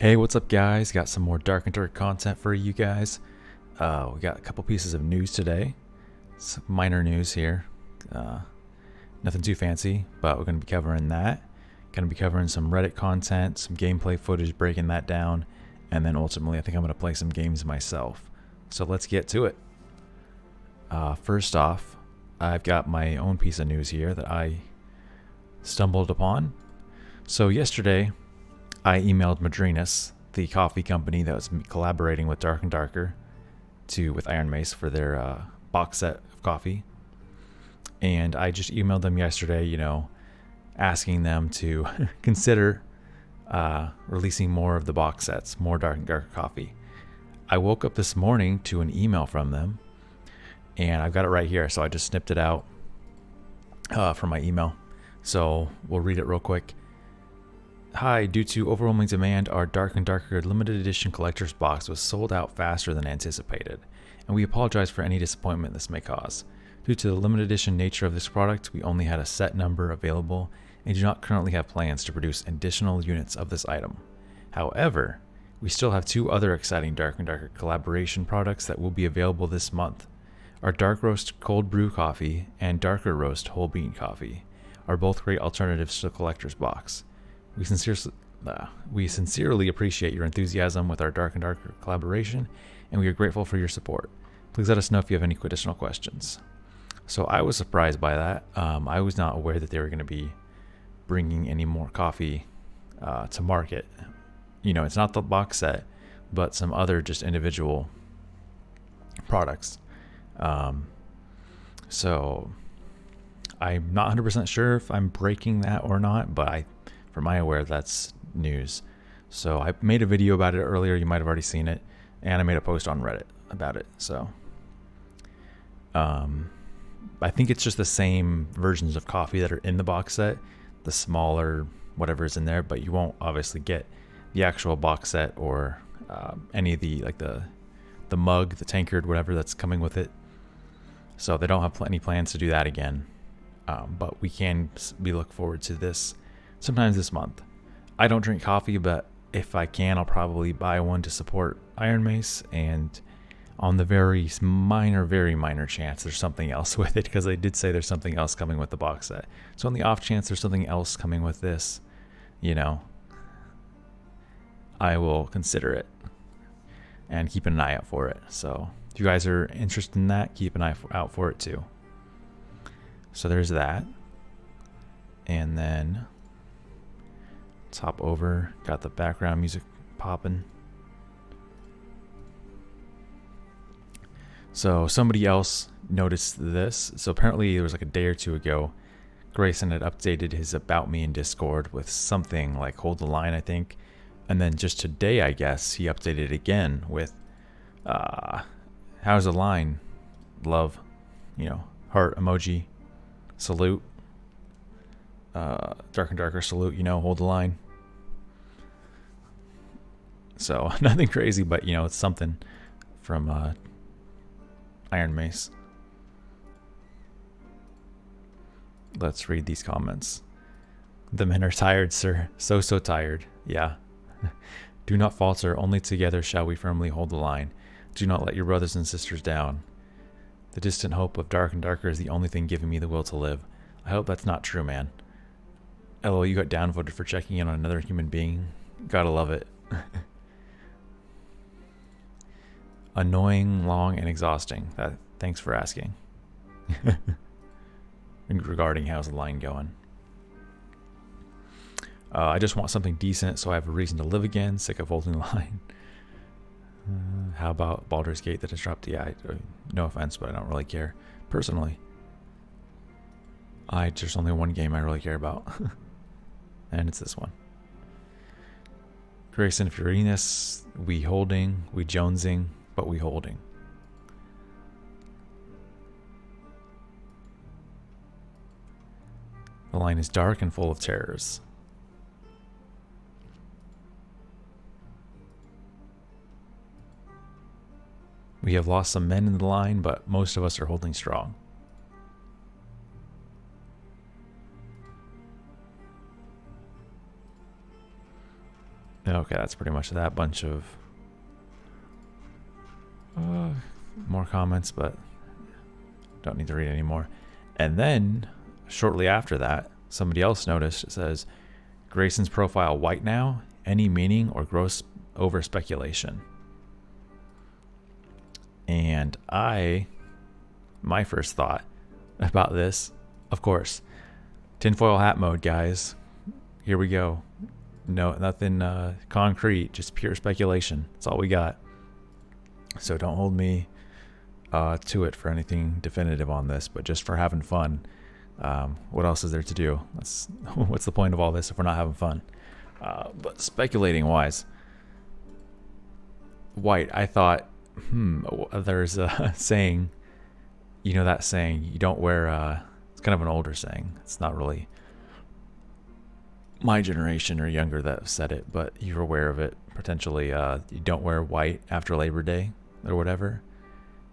Hey, what's up, guys? Got some more Dark and Dark content for you guys. We got a couple pieces of news today. Some minor news here. Nothing too fancy, but we're going to be covering that. Going to be covering some Reddit content, some gameplay footage, breaking that down, and then ultimately I think I'm going to play some games myself. So let's get to it. First off, I've got my own piece of news here that I stumbled upon. So yesterday, I emailed Madrinas, the coffee company that was collaborating with Dark and Darker, with Iron Mace for their box set of coffee. And I just emailed them yesterday, asking them to consider releasing more of the box sets, more Dark and Darker coffee. I woke up this morning to an email from them, and I've got it right here, so I just snipped it out from my email. So we'll read it real quick. Hi, due to overwhelming demand, our Dark and Darker limited edition collector's box was sold out faster than anticipated, and we apologize for any disappointment this may cause. Due to the limited edition nature of this product, we only had a set number available and do not currently have plans to produce additional units of this item. However, we still have two other exciting Dark and Darker collaboration products that will be available this month. Our Dark Roast Cold Brew Coffee and Darker Roast Whole Bean Coffee are both great alternatives to the collector's box. We sincerely appreciate your enthusiasm with our Dark and Darker collaboration, and we are grateful for your support. Please let us know if you have any additional questions. So I was surprised by that. I was not aware that they were going to be bringing any more coffee to market. It's not the box set, but some other just individual products. So I'm not 100% sure if I'm breaking that or not, but for my aware, that's news. So I made a video about it earlier. You might have already seen it. And I made a post on Reddit about it. So I think it's just the same versions of coffee that are in the box set. The smaller whatever is in there. But you won't obviously get the actual box set or any of the mug, the tankard, whatever that's coming with it. So they don't have any plans to do that again. But we look forward to this sometimes this month. I don't drink coffee, but if I can, I'll probably buy one to support Iron Mace, and on the very minor chance there's something else with it, because they did say there's something else coming with the box set. So on the off chance there's something else coming with this, I will consider it and keep an eye out for it. So if you guys are interested in that, keep an eye out for it too. So there's that. And then let's hop over. Got the background music popping. So somebody else noticed this. So apparently it was like a day or two ago, Graysun had updated his About Me in Discord with something like Hold the Line, I think. And then just today, I guess, he updated it again with how's the line? Love, heart emoji, salute. Dark and Darker salute, hold the line. So nothing crazy, but it's something from Iron Mace. Let's read these comments. The men are tired, sir. So tired. Yeah. Do not falter. Only together shall we firmly hold the line. Do not let your brothers and sisters down. The distant hope of Dark and Darker is the only thing giving me the will to live. I hope that's not true, man. LOL, you got downvoted for checking in on another human being. Gotta love it. Annoying, long, and exhausting. Thanks for asking. Regarding how's the line going. I just want something decent so I have a reason to live again. Sick of holding the line. How about Baldur's Gate that has dropped? Yeah, no offense, but I don't really care. Personally. There's only one game I really care about. And it's this one. Graysun, if you're reading this, we holding, we jonesing, but we holding. The line is dark and full of terrors. We have lost some men in the line, but most of us are holding strong. Okay, that's pretty much that bunch of more comments, but don't need to read anymore. And then shortly after that, somebody else noticed, it says, Grayson's profile white now, any meaning or gross over speculation. And my first thought about this, of course, tinfoil hat mode, guys. Here we go. No, nothing concrete, just pure speculation. That's all we got. So don't hold me to it for anything definitive on this, but just for having fun. What else is there to do? What's the point of all this if we're not having fun? But speculating wise, white, I thought, there's a saying, you know that saying, you don't wear, it's kind of an older saying. It's not really my generation or younger that said it, but you're aware of it, potentially. You don't wear white after Labor Day or whatever.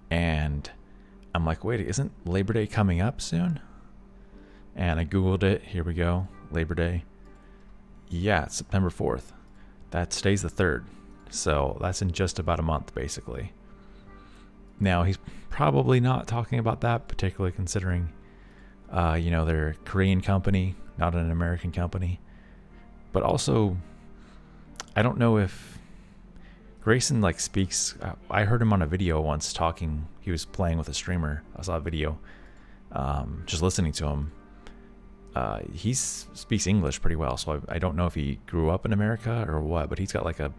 And I'm like, wait, isn't Labor Day coming up soon? And I Googled it. Here we go. Labor Day. Yeah, it's September 4th. Today's the 3rd. So that's in just about a month, basically. Now, he's probably not talking about that, particularly considering, they're a Korean company, not an American company. But also, I don't know if Graysun speaks. I heard him on a video once talking. He was playing with a streamer. I saw a video, just listening to him. He speaks English pretty well, so I don't know if he grew up in America or what, but he's got like a,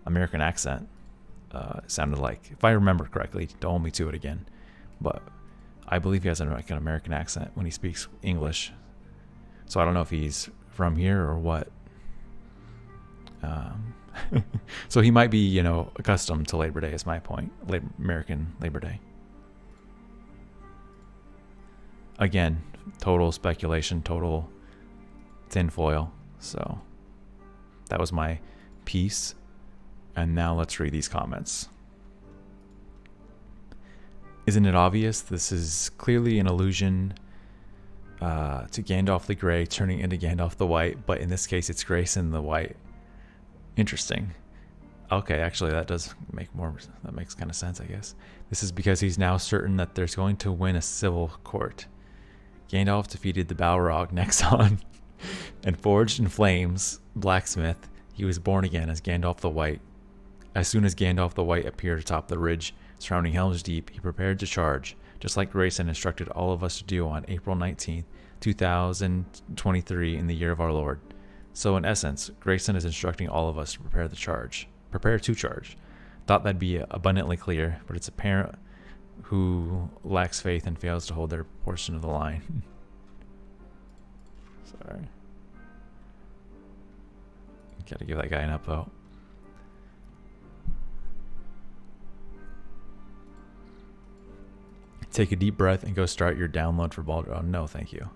American accent. It sounded like, if I remember correctly, don't hold me to it again, but I believe he has an American accent when he speaks English. So I don't know if he's from here or what. So he might be, accustomed to Labor Day is my point. American Labor Day. Again, total speculation, total tinfoil. So that was my piece. And now let's read these comments. Isn't it obvious? This is clearly an allusion to Gandalf the Grey turning into Gandalf the White, but in this case it's Graysun the White. Interesting. Okay, actually that makes kind of sense, I guess. This is because he's now certain that there's going to win a civil court. Gandalf defeated the Balrog Nexon and forged in flames blacksmith. He was born again as Gandalf the White. As soon as Gandalf the White appeared atop the ridge surrounding Helm's Deep, he prepared to charge, just like Graysun instructed all of us to do on April 19th, 2023 in the year of our Lord. So in essence, Graysun is instructing all of us to prepare to charge. Thought that'd be abundantly clear, but it's apparent who lacks faith and fails to hold their portion of the line. Sorry. Gotta give that guy an upvote. Take a deep breath and go start your download for Baldur's. Oh, no, thank you.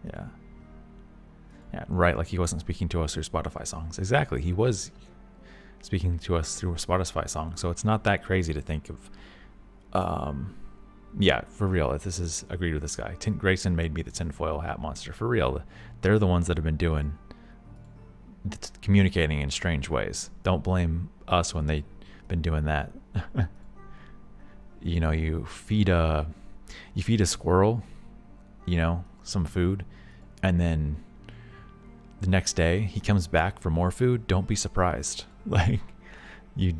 Yeah. Yeah, right, like he wasn't speaking to us through Spotify songs. Exactly, he was speaking to us through a Spotify song, so it's not that crazy to think of. Yeah, for real, if this is agreed with this guy. Graysun made me the tinfoil hat monster. For real, they're the ones that have been communicating in strange ways. Don't blame us when they've been doing that. You feed a squirrel, some food, and then the next day he comes back for more food. Don't be surprised. Like, the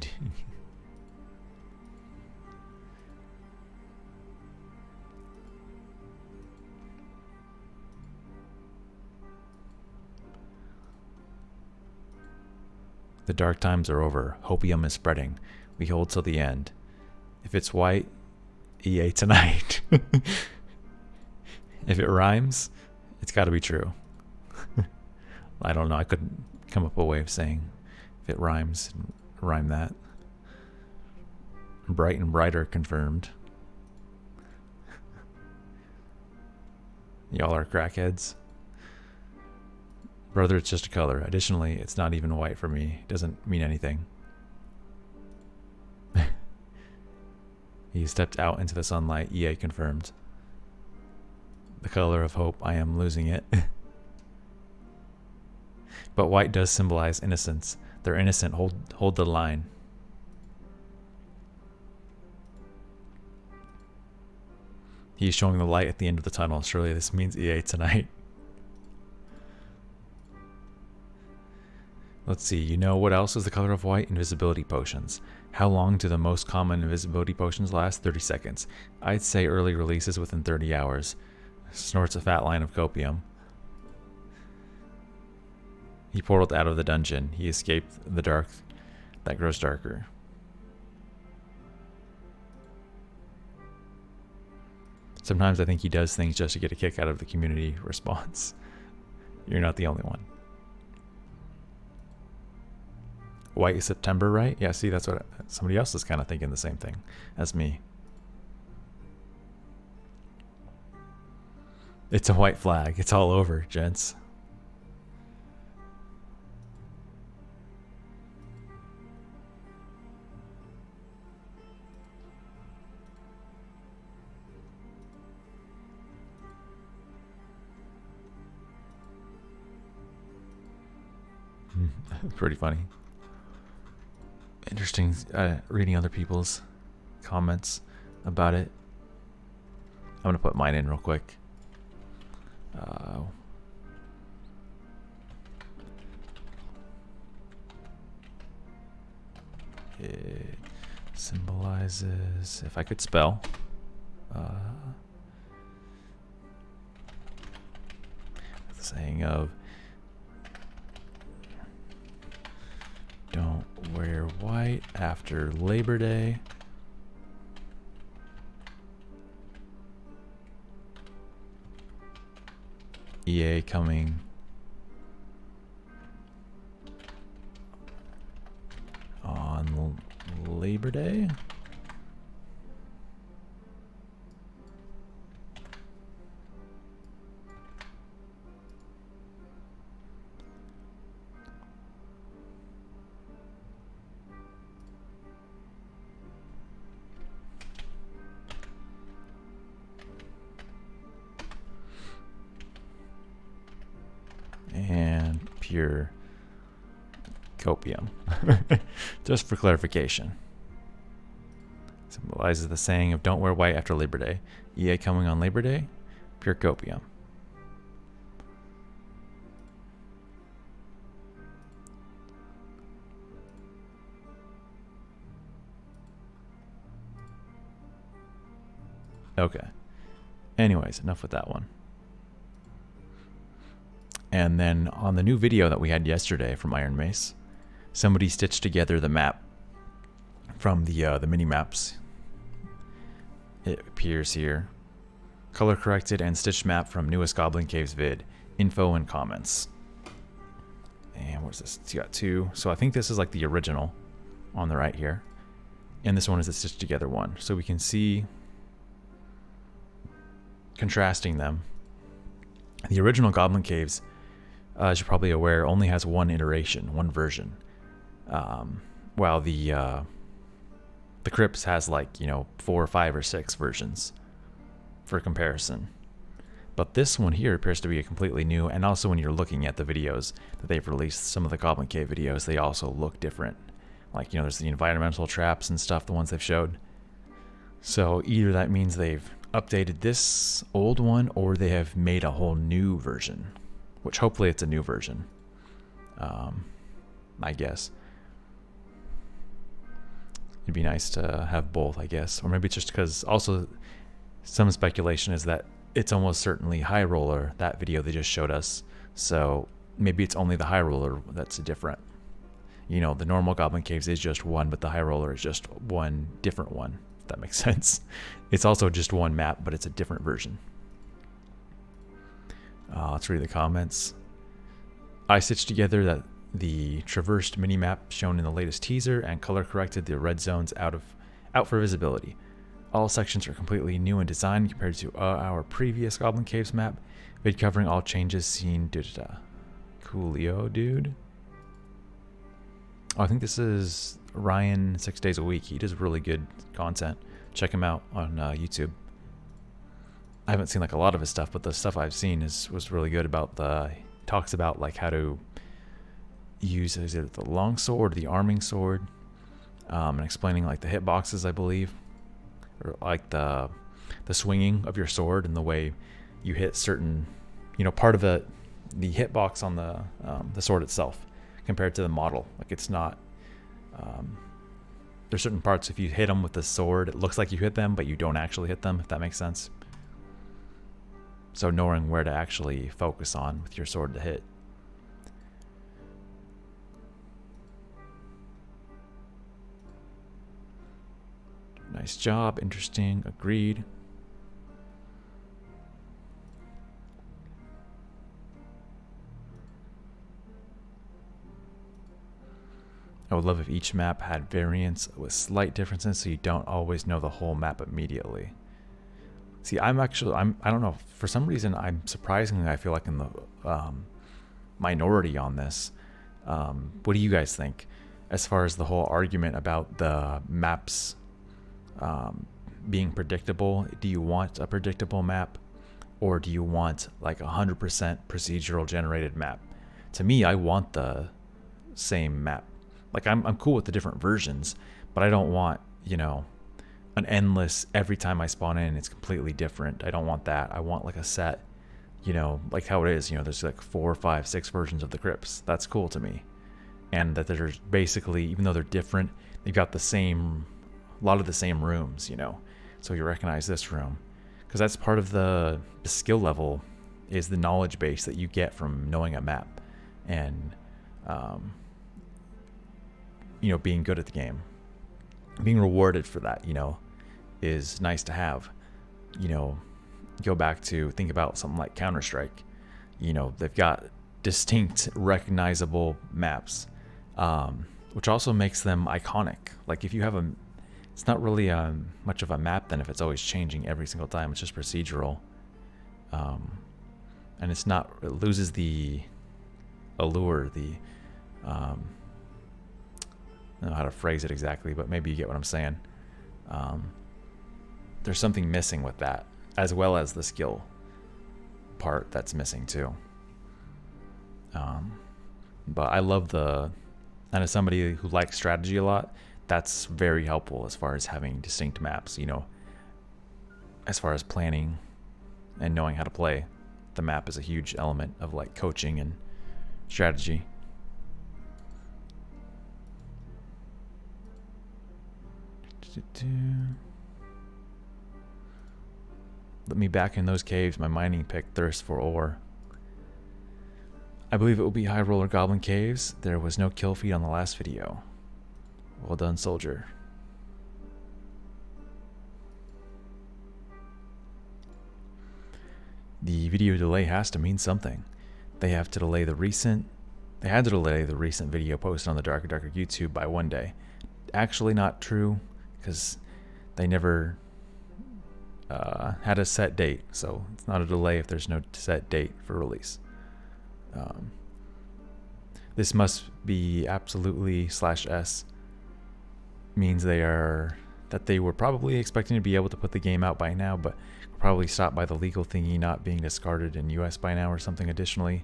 dark times are over. Hopium is spreading. We hold till the end. If it's white, EA tonight. If it rhymes, it's got to be true. I don't know. I couldn't come up with a way of saying if it rhymes, rhyme that. Bright and brighter confirmed. Y'all are crackheads. Brother, it's just a color. Additionally, it's not even white for me. It doesn't mean anything. He stepped out into the sunlight. EA confirmed. The color of hope. I am losing it. But white does symbolize innocence. They're innocent. Hold the line. He's showing the light at the end of the tunnel. Surely this means EA tonight. Let's see. You know what else is the color of white? Invisibility potions. How long do the most common invisibility potions last? 30 seconds. I'd say early releases within 30 hours. Snorts a fat line of copium. He portaled out of the dungeon. He escaped the dark that grows darker. Sometimes I think he does things just to get a kick out of the community response. You're not the only one. White is September, right? Yeah, see, that's what somebody else is kind of thinking the same thing as me. It's a white flag. It's all over, gents. Pretty funny. Interesting reading other people's comments about it. I'm going to put mine in real quick. It symbolizes, if I could spell, the saying of don't wear white after Labor Day. EA coming on Labor Day. And pure copium. Just for clarification. Symbolizes the saying of don't wear white after Labor Day. EA coming on Labor Day, pure copium. Okay. Anyways, enough with that one. And then on the new video that we had yesterday from Iron Mace, somebody stitched together the map from the mini maps. It appears here. Color corrected and stitched map from newest Goblin Caves vid. Info and comments. And what's this? It's got two. So I think this is like the original on the right here. And this one is a stitched together one. So we can see, contrasting them, the original Goblin Caves, as you're probably aware, only has one iteration, one version. While the Crypts has like, 4 or 5 or 6 versions for comparison. But this one here appears to be a completely new, and also when you're looking at the videos that they've released, some of the Goblin Cave videos, they also look different. Like, there's the environmental traps and stuff, the ones they've showed. So either that means they've updated this old one, or they have made a whole new version, which hopefully it's a new version. I guess it'd be nice to have both, I guess. Or maybe it's just because also some speculation is that it's almost certainly High Roller, that video they just showed us. So maybe it's only the High Roller that's different. The normal Goblin Caves is just one, but the High Roller is just one different one, if that makes sense. It's also just one map, but it's a different version. Let's read the comments. I stitched together that the traversed minimap shown in the latest teaser and color corrected the red zones out for visibility. All sections are completely new in design compared to our previous Goblin Caves map, vid covering all changes seen. Coolio, dude. Oh, I think this is Ryan 6 days a week. He does really good content. Check him out on YouTube. I haven't seen like a lot of his stuff, but the stuff I've seen was really good about talks about like how to use, is it the long sword, the arming sword, and explaining like the hitboxes, I believe, or like the swinging of your sword and the way you hit certain, part of the hitbox on the sword itself compared to the model. Like it's not, there's certain parts, if you hit them with the sword, it looks like you hit them, but you don't actually hit them, if that makes sense. So knowing where to actually focus on with your sword to hit. Nice job, interesting, agreed. I would love if each map had variants with slight differences so you don't always know the whole map immediately. See, I don't know, for some reason I'm surprisingly, I feel like in the minority on this. What do you guys think as far as the whole argument about the maps being predictable? Do you want a predictable map, or do you want like 100% procedural generated map? To me, I want the same map. Like I'm cool with the different versions, but I don't want, an endless, every time I spawn in it's completely different. I don't want that. I want like a set, like how it is, there's like 4, 5, 6 versions of the crypts. That's cool to me. And that there's basically, even though they're different, they've got a lot of the same rooms, so you recognize this room, because that's part of the skill level, is the knowledge base that you get from knowing a map and being good at the game. Being rewarded for that, is nice to have. Go back to think about something like Counter-Strike. They've got distinct, recognizable maps, which also makes them iconic. Like if you have it's not really much of a map then if it's always changing every single time. It's just procedural, and it loses the allure, I don't know how to phrase it exactly, but maybe you get what I'm saying. There's something missing with that, as well as the skill part that's missing too. But I love and as somebody who likes strategy a lot, that's very helpful as far as having distinct maps, as far as planning and knowing how to play. The map is a huge element of like coaching and strategy. Let me back in those caves, my mining pick thirsts for ore. I believe it will be high roller goblin caves. There was no kill feed on the last video. Well done, soldier. The video delay has to mean something. They had to delay the recent video posted on the Darker Darker YouTube by 1 day. Actually not true, because they never had a set date, so it's not a delay if there's no set date for release. This must be absolutely /s means they were probably expecting to be able to put the game out by now, but probably stopped by the legal thingy not being discarded in US by now or something. Additionally,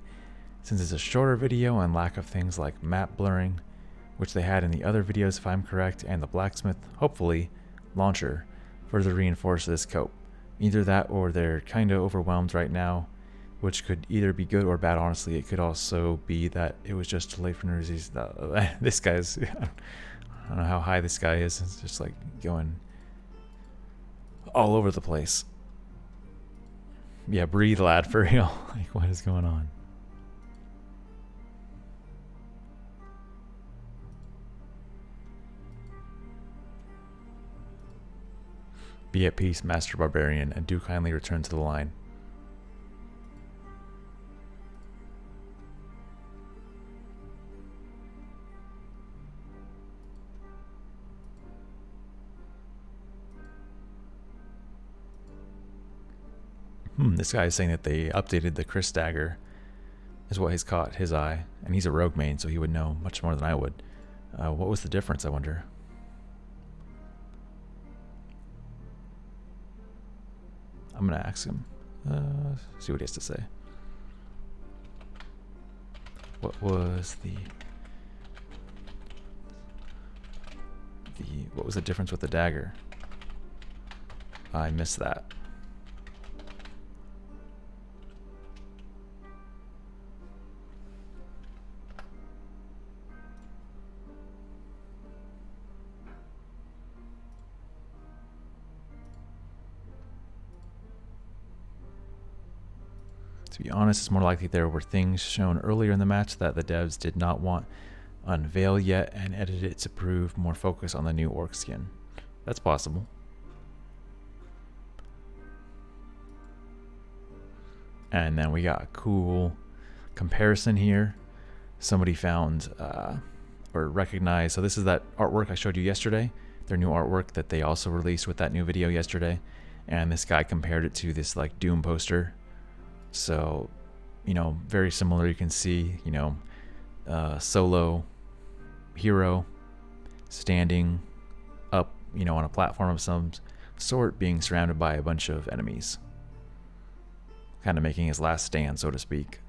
since it's a shorter video and lack of things like map blurring, which they had in the other videos if I'm correct, and the blacksmith, hopefully, launcher, further reinforce this cope. Either that or they're kinda overwhelmed right now, which could either be good or bad. Honestly, it could also be that it was just delayed for no reason. This guy's, I don't know how high this guy is. It's just like going all over the place. Yeah, breathe, lad, for real. Like, what is going on? Be at peace, Master Barbarian, and do kindly return to the line. This guy is saying that they updated the Chris dagger, is what has caught his eye, and he's a rogue main, so he would know much more than I would. What was the difference, I wonder? I'm gonna ask him. See what he has to say. What was what was the difference with the dagger? I missed that. To be honest, it's more likely there were things shown earlier in the match that the devs did not want unveil yet and edited it to prove more focus on the new orc skin. That's possible. And then we got a cool comparison here. Somebody found or recognized. So this is that artwork I showed you yesterday. Their new artwork that they also released with that new video yesterday. And this guy compared it to this like Doom poster. So, you know, very similar. You can see, you know, solo hero standing up, you know, on a platform of some sort, being surrounded by a bunch of enemies. Kind of making his last stand, so to speak,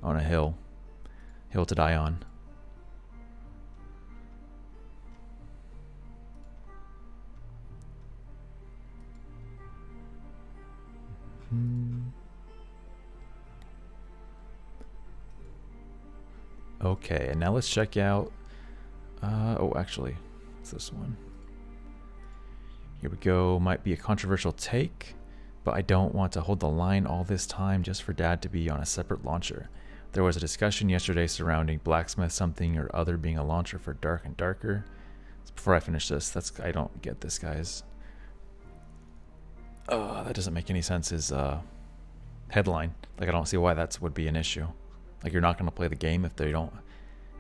on a hill to die on. Okay, and now let's check out, oh, actually, it's this one. Here we go. Might be a controversial take, but I don't want to hold the line all this time just for DaD to be on a separate launcher. There was a discussion yesterday surrounding Blacksmith something or other being a launcher for Dark and Darker. So before I finish this, I don't get this, guys. That doesn't make any sense. His headline, like, I don't see why that would be an issue. Like, you're not going to play the game if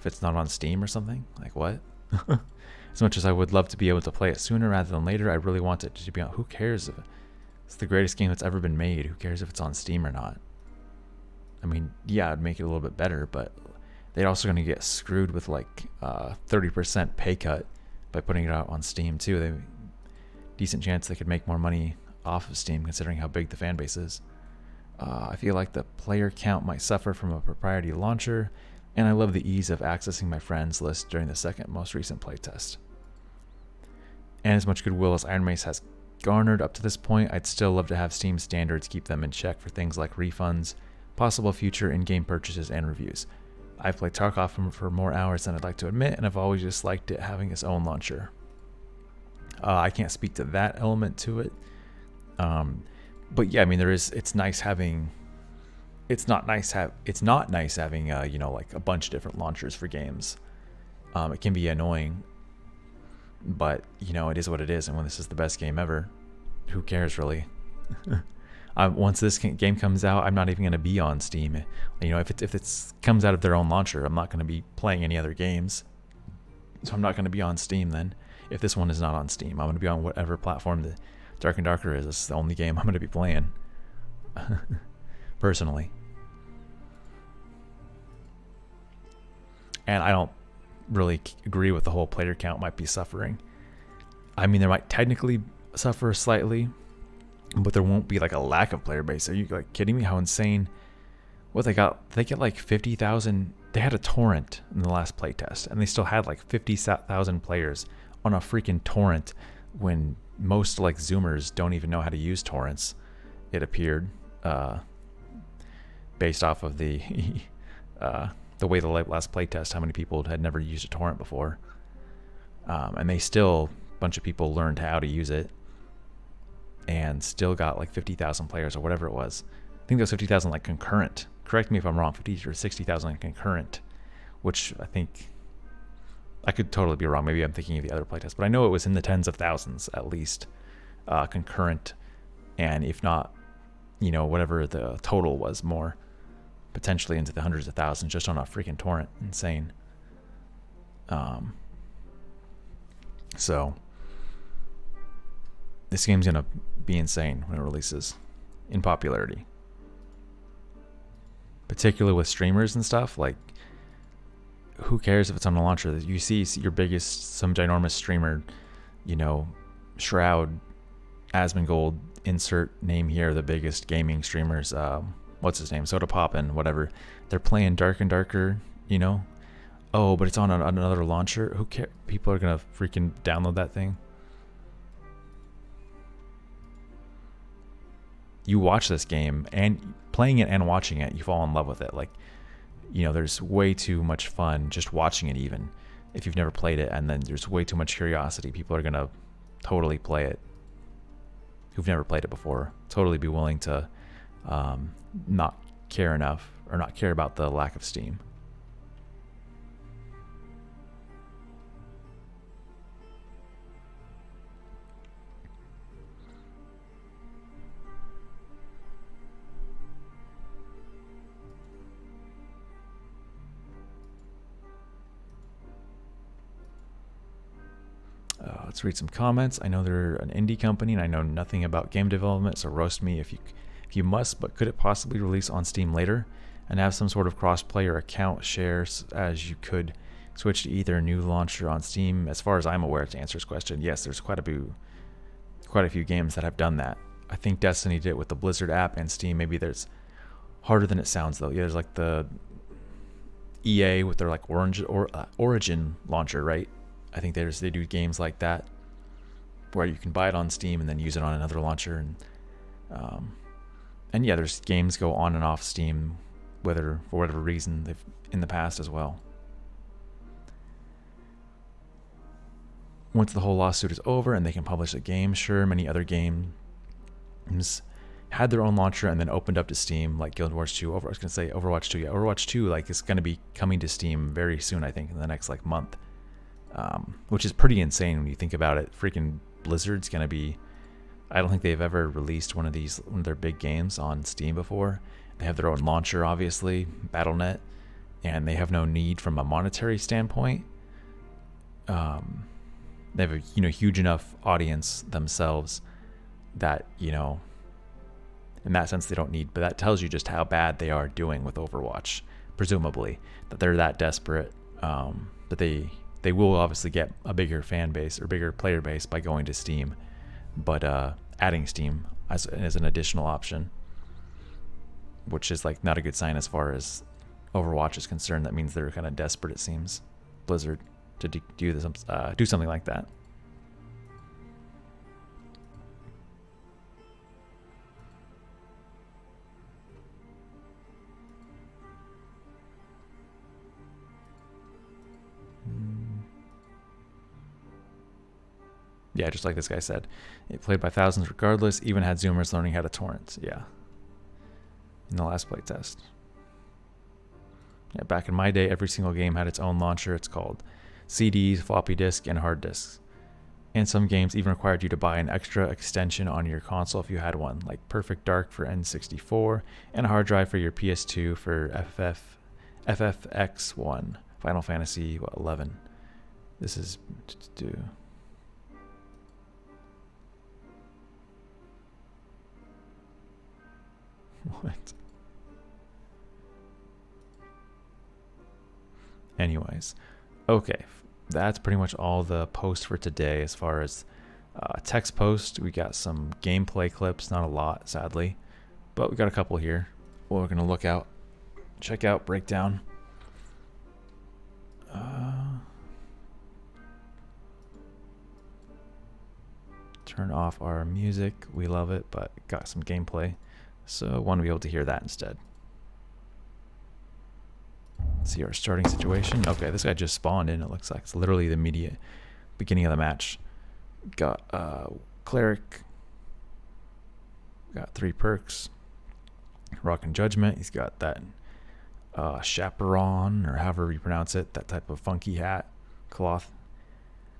it's not on Steam or something? Like, what? As much as I would love to be able to play it sooner rather than later, I really want it to be on. Who cares if it's the greatest game that's ever been made? Who cares if it's on Steam or not? I mean, yeah, it'd make it a little bit better, but they're also going to get screwed with like 30% pay cut by putting it out on Steam too. They decent chance they could make more money off of Steam considering how big the fan base is. I feel like the player count might suffer from a proprietary launcher, and I love the ease of accessing my friends list during the second most recent playtest. And as much goodwill as Iron Mace has garnered up to this point, I'd still love to have Steam standards keep them in check for things like refunds, possible future in-game purchases, and reviews. I've played Tarkov for more hours than I'd like to admit, and I've always just liked it having its own launcher. I can't speak to that element to it. But yeah, I mean, it's nice having, it's not nice having, you know, like a bunch of different launchers for games. It can be annoying, but you know, it is what it is. And when this is the best game ever, who cares really? Once this game comes out, I'm not even going to be on Steam. You know, if it comes out of their own launcher, I'm not going to be playing any other games. So I'm not going to be on Steam then. If this one is not on Steam, I'm going to be on whatever platform the Dark and Darker is. This is the only game I'm going to be playing. Personally. And I don't really agree with the whole player count might be suffering. I mean, they might technically suffer slightly, but there won't be like a lack of player base. Are you like kidding me? How insane. What they got? They get like 50,000. They had a torrent in the last playtest, and they still had like 50,000 players on a freaking torrent when most like Zoomers don't even know how to use torrents. It appeared, based off of the way the last playtest, how many people had never used a torrent before, and they still, a bunch of people learned how to use it, and still got like 50,000 players or whatever it was. I think it was 50,000 like concurrent. Correct me if I'm wrong. 50 or 60,000 concurrent, which I think. I could totally be wrong. Maybe I'm thinking of the other playtest, but I know it was in the tens of thousands at least, concurrent, and if not, you know, whatever the total was, more potentially into the hundreds of thousands just on a freaking torrent. Insane. So this game's gonna be insane when it releases in popularity, particularly with streamers and stuff. Like, who cares if it's on a launcher? You see your biggest, some ginormous streamer, you know, Shroud, Asmongold, insert name here, the biggest gaming streamers, what's his name, Soda Poppin', whatever, they're playing Dark and Darker, you know? Oh, but it's on another launcher? Who cares? People are gonna freaking download that thing. You watch this game, and playing it and watching it, you fall in love with it. Like, you know, there's way too much fun just watching it, even if you've never played it, and then there's way too much curiosity. People are gonna totally play it who've never played it before, totally be willing to not care enough or not care about the lack of Steam. Let's read some comments. I know they're an indie company and I know nothing about game development, so roast me if you must, but could it possibly release on Steam later and have some sort of cross-play or account shares as you could switch to either a new launcher on Steam? As far as I'm aware, to answer his question, yes, there's quite a few games that have done that. I think Destiny did it with the Blizzard app, and Steam maybe there's harder than it sounds though. Yeah, there's like the EA with their like Origin launcher, right? I think they do games like that where you can buy it on Steam and then use it on another launcher, and yeah, there's games go on and off Steam, whether for whatever reason they've in the past as well. Once the whole lawsuit is over and they can publish a game, sure, many other games had their own launcher and then opened up to Steam, like Guild Wars 2. I was gonna say Overwatch 2. Yeah, Overwatch 2 like is gonna be coming to Steam very soon, I think, in the next like month. Which is pretty insane when you think about it. Freaking Blizzard's gonna be, I don't think they've ever released one of their big games on Steam before. They have their own launcher, obviously, Battle.net, and they have no need from a monetary standpoint. They have a huge enough audience themselves that, in that sense they don't need, but that tells you just how bad they are doing with Overwatch, presumably, that they're that desperate, that they will obviously get a bigger fan base or bigger player base by going to Steam, but adding Steam as an additional option, which is like not a good sign as far as Overwatch is concerned. That means they're kind of desperate, it seems, Blizzard, to do something like that. Yeah, just like this guy said, it played by thousands regardless, even had Zoomers learning how to torrent. Yeah, in the last playtest. Yeah, back in my day, every single game had its own launcher. It's called CDs, floppy disk, and hard disks. And some games even required you to buy an extra extension on your console if you had one, like Perfect Dark for N64, and a hard drive for your PS2 for FFX1, Final Fantasy 11. This is what? Anyways, okay, that's pretty much all the posts for today. As far as text post, we got some gameplay clips, not a lot, sadly, but we got a couple here. We're gonna check out breakdown. Turn off our music. We love it, but got some gameplay. So I want to be able to hear that instead. Let's see our starting situation. Okay, this guy just spawned in, it looks like. It's literally the immediate beginning of the match. Got Cleric. Got 3 perks. Rockin' Judgment. He's got that chaperon, or however you pronounce it, that type of funky hat, cloth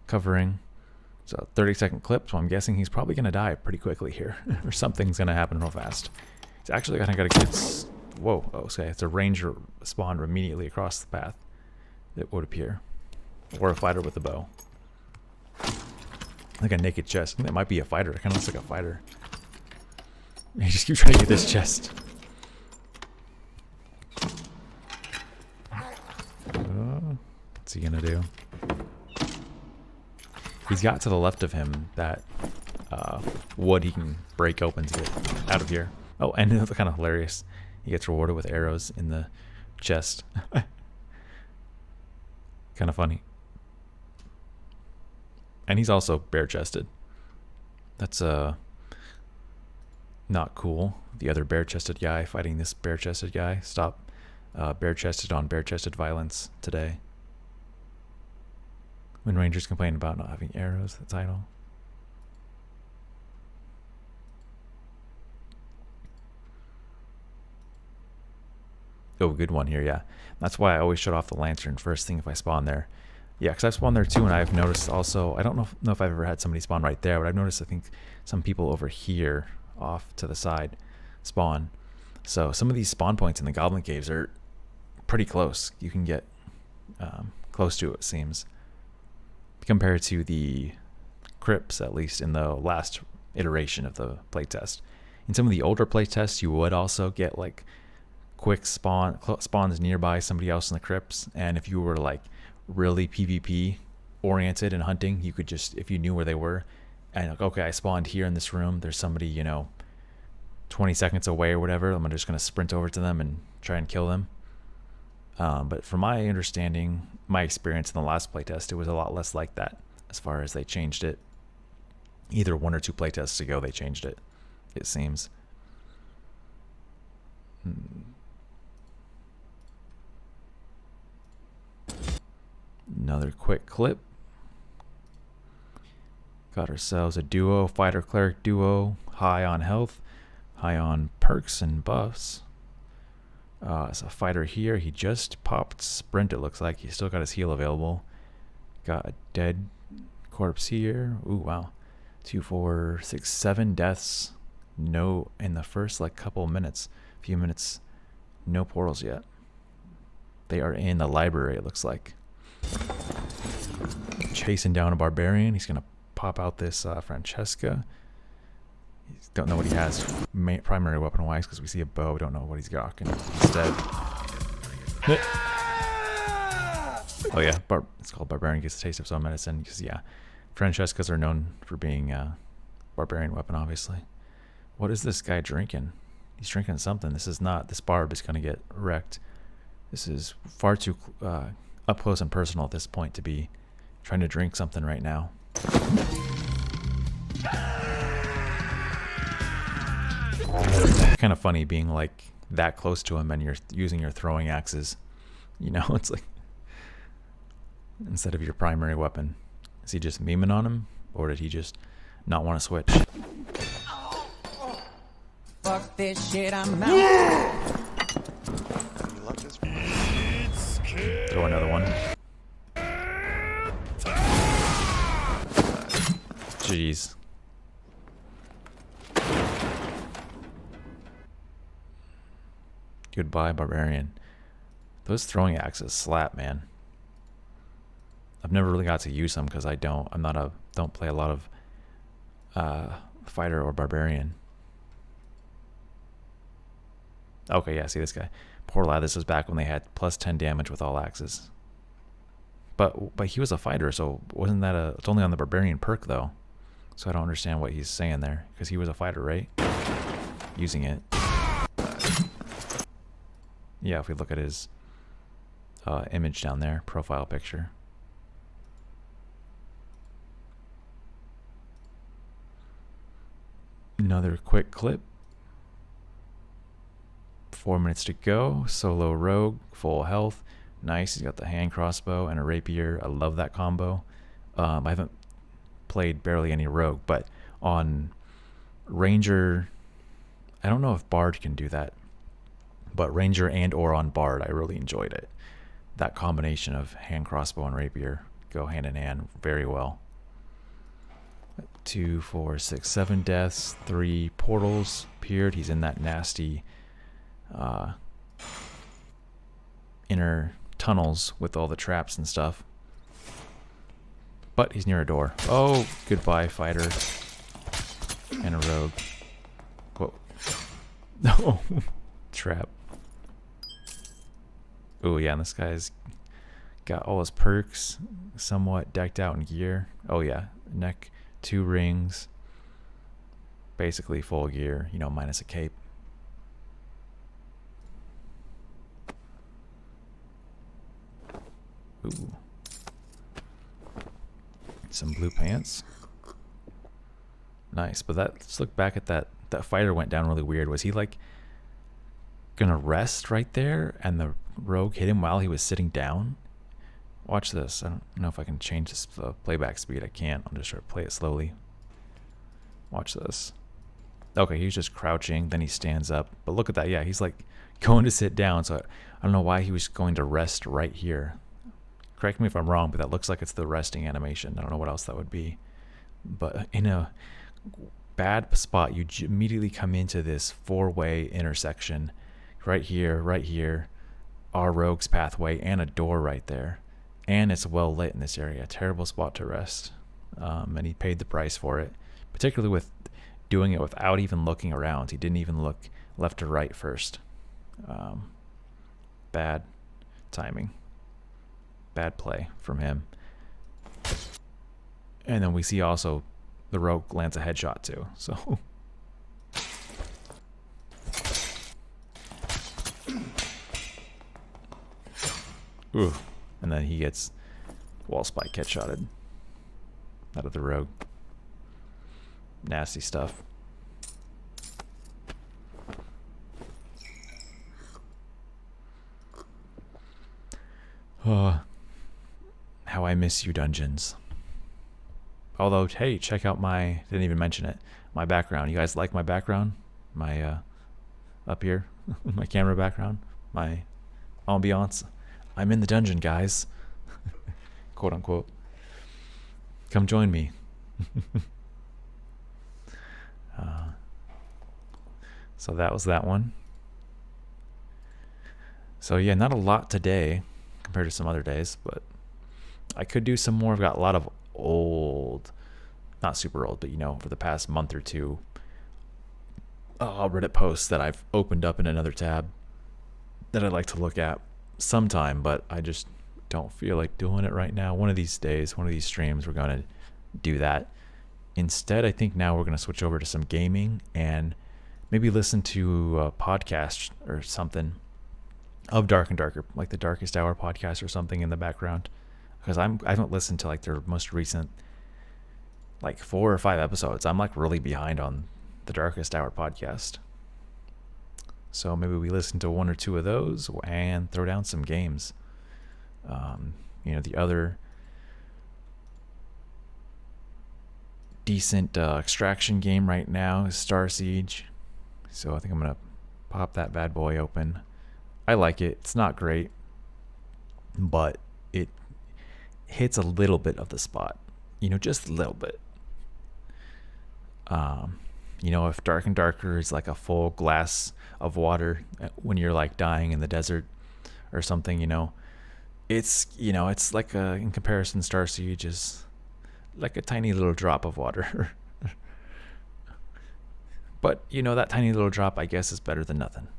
covering. So 30-second clip, so I'm guessing he's probably going to die pretty quickly here, or something's going to happen real fast. He's actually kind of got a good... Whoa, okay, it's a ranger spawned immediately across the path, it would appear. Or a fighter with a bow. Like a naked chest. I think that might be a fighter. It kind of looks like a fighter. You just keep trying to get this chest. What's he going to do? He's got to the left of him that wood he can break open to get out of here. Oh, and it's kind of hilarious. He gets rewarded with arrows in the chest. Kind of funny. And he's also bare-chested. That's not cool. The other bare-chested guy fighting this bare-chested guy. Stop bare-chested on bare-chested violence today. When Rangers complain about not having arrows, the title. Oh, good one here, yeah. That's why I always shut off the lantern first thing if I spawn there. Yeah, because I've spawned there too, and I've noticed also, I don't know if I've ever had somebody spawn right there, but I've noticed I think some people over here off to the side spawn. So some of these spawn points in the Goblin Caves are pretty close. You can get close to it, it seems. Compared to the crypts, at least in the last iteration of the playtest. In some of the older playtests, you would also get like quick spawns nearby somebody else in the crypts, and if you were like really PvP oriented and hunting, you could just, if you knew where they were, and like, okay, I spawned here in this room, there's somebody, you know, 20 seconds away or whatever, I'm just going to sprint over to them and try and kill them. But from my understanding, my experience in the last playtest, it was a lot less like that, as far as they changed it. Either 1 or 2 playtests ago they changed it, it seems. Another quick clip. Got ourselves a duo, fighter cleric duo, high on health, high on perks and buffs. It's a fighter here. He just popped sprint, it looks like. He's still got his heal available. Got a dead corpse here. Ooh, wow. 2, 4, 6, 7 deaths. No, in the first like couple minutes, few minutes, no portals yet. They are in the library, it looks like. Chasing down a barbarian. He's gonna pop out this Francesca. Don't know what he has primary weapon wise because we see a bow. Don't know what he's got instead. Oh yeah, it's called Barbarian Gets a Taste of His Own Medicine because yeah, Francescas are known for being a barbarian weapon, obviously. What is this guy drinking? He's drinking something. This is not. This barb is gonna get wrecked. This is far too up close and personal at this point to be trying to drink something right now. Kind of funny being like that close to him and you're using your throwing axes. You know, it's like instead of your primary weapon. Is he just memeing on him, or did he just not want to switch? Fuck this shit, I'm out. Throw another one. Jeez. Goodbye, barbarian. Those throwing axes slap, man. I've never really got to use them because don't play a lot of fighter or barbarian. Okay, yeah, see this guy. Poor lad, this was back when they had plus 10 damage with all axes. But he was a fighter, so wasn't that it's only on the barbarian perk though. So I don't understand what he's saying there, because he was a fighter, right? Using it. Yeah, if we look at his image down there, profile picture. Another quick clip. 4 minutes to go. Solo rogue, full health. Nice. He's got the hand crossbow and a rapier. I love that combo. I haven't played barely any rogue, but on ranger, I don't know if bard can do that, but ranger and or on bard, I really enjoyed it. That combination of hand crossbow and rapier go hand in hand very well. 2, 4, 6, 7 deaths, 3 portals appeared. He's in that nasty inner tunnels with all the traps and stuff. But he's near a door. Oh, goodbye, fighter. And a rogue. Whoa. No. Trap. Oh, yeah, and this guy's got all his perks somewhat decked out in gear. Oh, yeah. Neck, 2 rings. basically full gear, you know, minus a cape. Ooh. Some blue pants. Nice, but let's look back at that. That fighter went down really weird. Was he like gonna rest right there and the rogue hit him while he was sitting down? Watch this. I don't know if I can change this playback speed. I can't. I'll just try to play it slowly. Watch this. Okay, he's just crouching, then he stands up. But look at that. Yeah, he's like going to sit down. So I don't know why he was going to rest right here. Correct me if I'm wrong, but that looks like it's the resting animation. I don't know what else that would be. But in a bad spot, you immediately come into this four-way intersection. Right here, our rogue's pathway, and a door right there. And it's well lit in this area. Terrible spot to rest. And he paid the price for it. Particularly with doing it without even looking around. He didn't even look left or right first. Bad timing. Bad play from him. And then we see also the rogue lands a headshot too. So ooh. And then he gets wall spike headshotted out of the rogue. Nasty stuff. Oh, how I miss you, dungeons. Although, hey, check out my, didn't even mention it, my background. You guys like my background? My, up here, my camera background, my ambiance. I'm in the dungeon, guys. Quote unquote. Come join me. So that was that one. So yeah, not a lot today compared to some other days, but I could do some more. I've got a lot of old, not super old, but you know, for the past month or two, Reddit posts that I've opened up in another tab that I'd like to look at sometime, but I just don't feel like doing it right now. One of these days, one of these streams, we're going to do that. Instead, I think now we're going to switch over to some gaming and maybe listen to a podcast or something of Dark and Darker, like the Darkest Hour podcast or something in the background. Because I haven't listened to like their most recent like 4 or 5 episodes. I'm like really behind on the Darkest Hour podcast. So maybe we listen to 1 or 2 of those and throw down some games. You know, the other decent extraction game right now is Starsiege. So I think I'm going to pop that bad boy open. I like it. It's not great, but it hits a little bit of the spot. You know, just a little bit. You know, if Dark and Darker is like a full glass of water when you're like dying in the desert or something, you know, it's like in comparison, Starsiege is like a tiny little drop of water. But, you know, that tiny little drop, I guess, is better than nothing.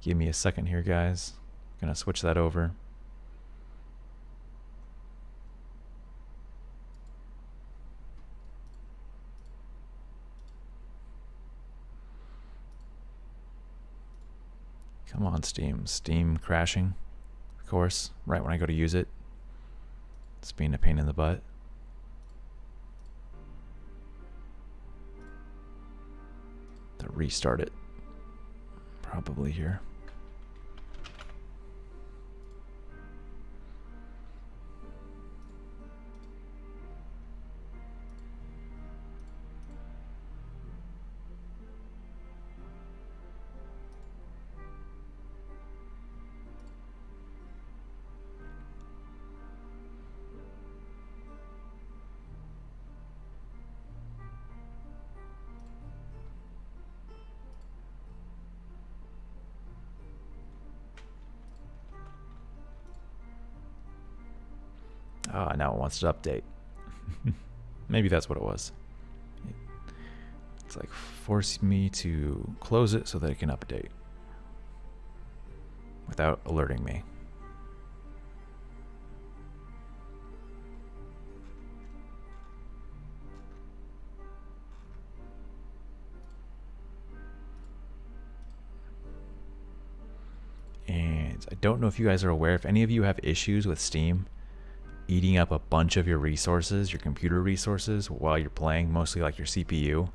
Give me a second here, guys. Gonna switch that over. Come on, Steam. Steam crashing, of course, right when I go to use it. It's being a pain in the butt. To restart it. Probably here. Now it wants to update. Maybe that's what it was. It's like forcing me to close it so that it can update without alerting me. And I don't know if you guys are aware, if any of you have issues with Steam eating up a bunch of your resources, your computer resources, while you're playing, mostly like your CPU.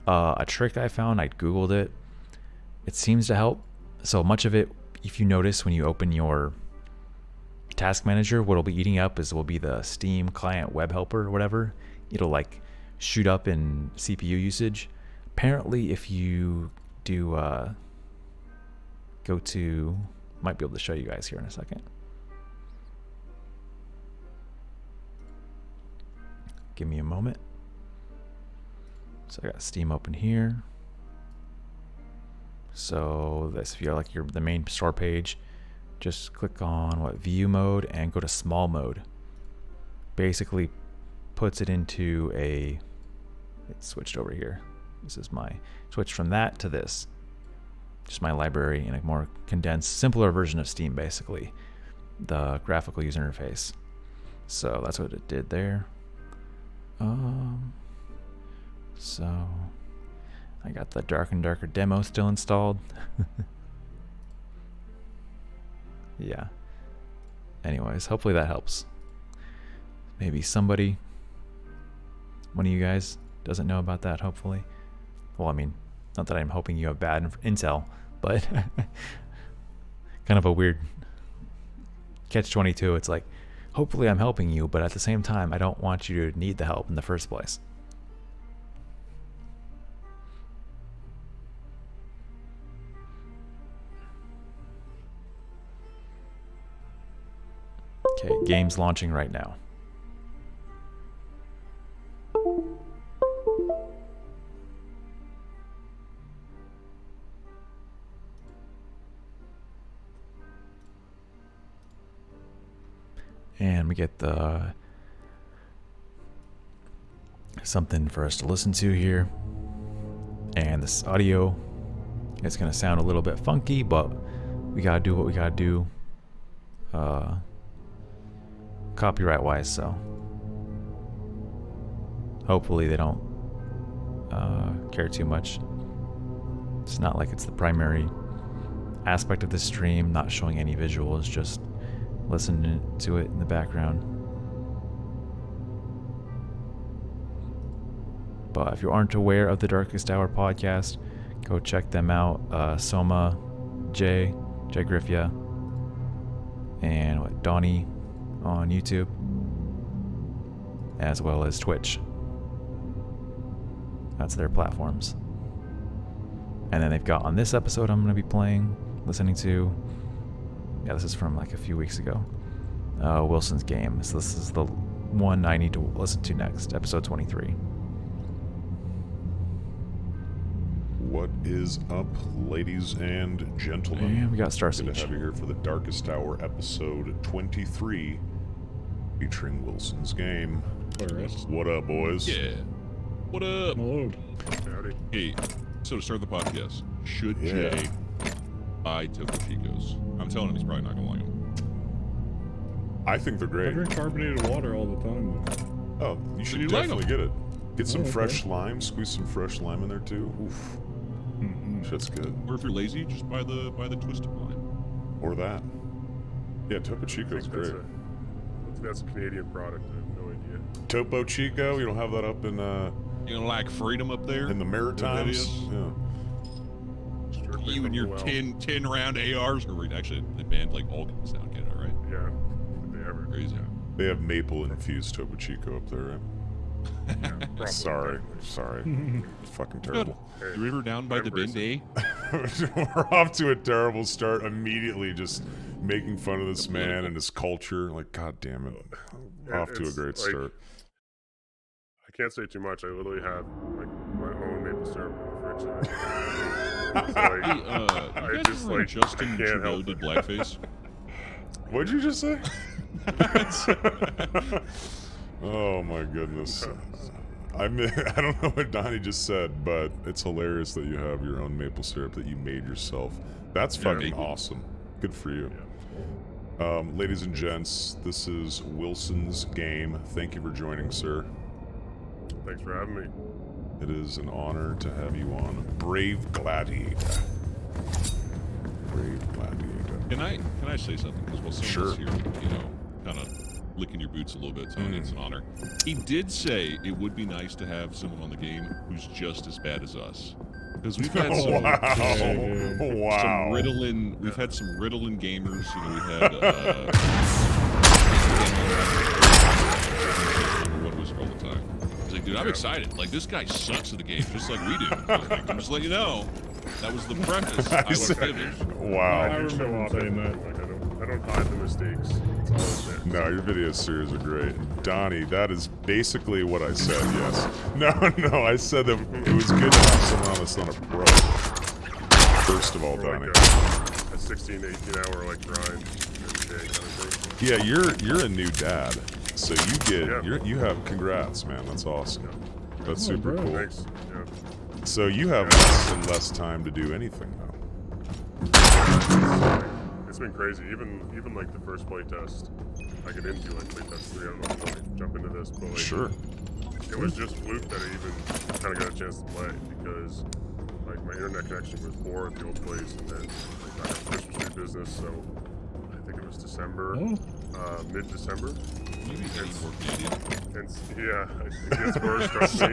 A trick I found, I Googled it. It seems to help. So much of it, if you notice when you open your task manager, what'll be eating up will be the Steam client web helper or whatever. It'll like shoot up in CPU usage. Apparently, if you do go to, might be able to show you guys here in a second. Give me a moment. So I got Steam open here. So this, if you're like the main store page, just click on view mode and go to small mode. Basically puts it into it switched over here. This is my switch from that to this. Just my library in a more condensed, simpler version of Steam, basically. The graphical user interface. So that's what it did there. So I got the Dark and Darker demo still installed. Yeah. Anyways, hopefully that helps. Maybe somebody, one of you guys, doesn't know about that, hopefully. Well, I mean, not that I'm hoping you have bad intel, but kind of a weird catch-22. It's like, hopefully I'm helping you, but at the same time, I don't want you to need the help in the first place. Okay, game's launching right now. And we get something for us to listen to here. And this audio is going to sound a little bit funky, but we got to do what we got to do. Copyright wise, so hopefully they don't care too much. It's not like it's the primary aspect of the stream, not showing any visuals, just listening to it in the background. But if you aren't aware of the Darkest Hour podcast, go check them out. Soma, Jay Griffia, and Donnie on YouTube, as well as Twitch. That's their platforms. And then they've got on this episode I'm going to be listening to, yeah, this is from like a few weeks ago, Wilson's Game. So this is the one I need to listen to next, episode 23. What is up, ladies and gentlemen? And we got Starsiege. Good to have you here for the Darkest Hour, episode 23, featuring Wilson's Game. What up, boys? Yeah. What up? Hello. Howdy. Hey, so to start the podcast, should Jay buy Topo Chicos? I'm telling him he's probably not gonna like them. I think they're I great. drink carbonated water all the time, though. Oh, you should you like definitely get it. Get some okay. fresh lime, squeeze some fresh lime in there too. Oof. Shit's good. Or if you're lazy, just buy the twisted lime. Or that. Yeah, Topo Chico's great. That's a Canadian product. I have no idea. Topo Chico, you don't have that up in You know, like Freedom up there? the Maritimes? is? Yeah. Strictly You and from your the well. 10 round ARs, or actually they banned like all guns down Canada, right? Yeah. Did they ever? Crazy. They have maple infused Topo Chico up there, right? Yeah, probably. Sorry. Fucking terrible. Hey, You ever down by the I'm Bend, racist. eh? We're off to a terrible start immediately, just making fun of this man and his culture. Like, god damn it. Yeah, Off to a it's great like- start. I can't say too much. I literally have like my own maple syrup in the fridge. So, Hey, like, you I guys just, remember like, Justin I can't Trudeau help did it. blackface? What'd you just say? Oh my goodness. I don't know what Donnie just said, but it's hilarious that you have your own maple syrup that you made yourself. That's fucking thank you. awesome. Good for you. Ladies and gents, this is Wilson's Game. Thank you for joining, sir. thanks for having me. It is an honor to have you on. Brave Gladiator. Brave Gladiator. Can I say something? Because while someone's here, you know, kind of licking your boots a little bit, Tony, it's an honor. He did say it would be nice to have someone on the game who's just as bad as us. Because we've had some, some Ritalin, we've had some Ritalin gamers. You know, we had what was it all the time? I was like, dude, I'm excited. Like, this guy sucks at the game, just like we do. I'm just letting you know. That was the preface I was giving. Wow. I remember saying that. Like, I don't hide the mistakes. It's always there. No, your video series are great. Donnie, that is basically what I said, yes. No, I said that it was good to have someone on that's not a pro. First of all, Or Donnie. like a 16 to 18 hour like grind every day kind of thing. Yeah, you're a new dad. So you get, you have, congrats, man. That's awesome. That's super cool. Thanks. Yeah. So you have less and less time to do anything, though. It's been crazy. Even like the first playtest I get into, like playtest 3, I don't know if I like, jump into this, but like Sure. it was just fluke that I even kind of got a chance to play because like my internet connection was poor at the old place, and then like, I had a Christmas tree business, so I think it was December, mid-December. And yeah, it gets worse. Trust me.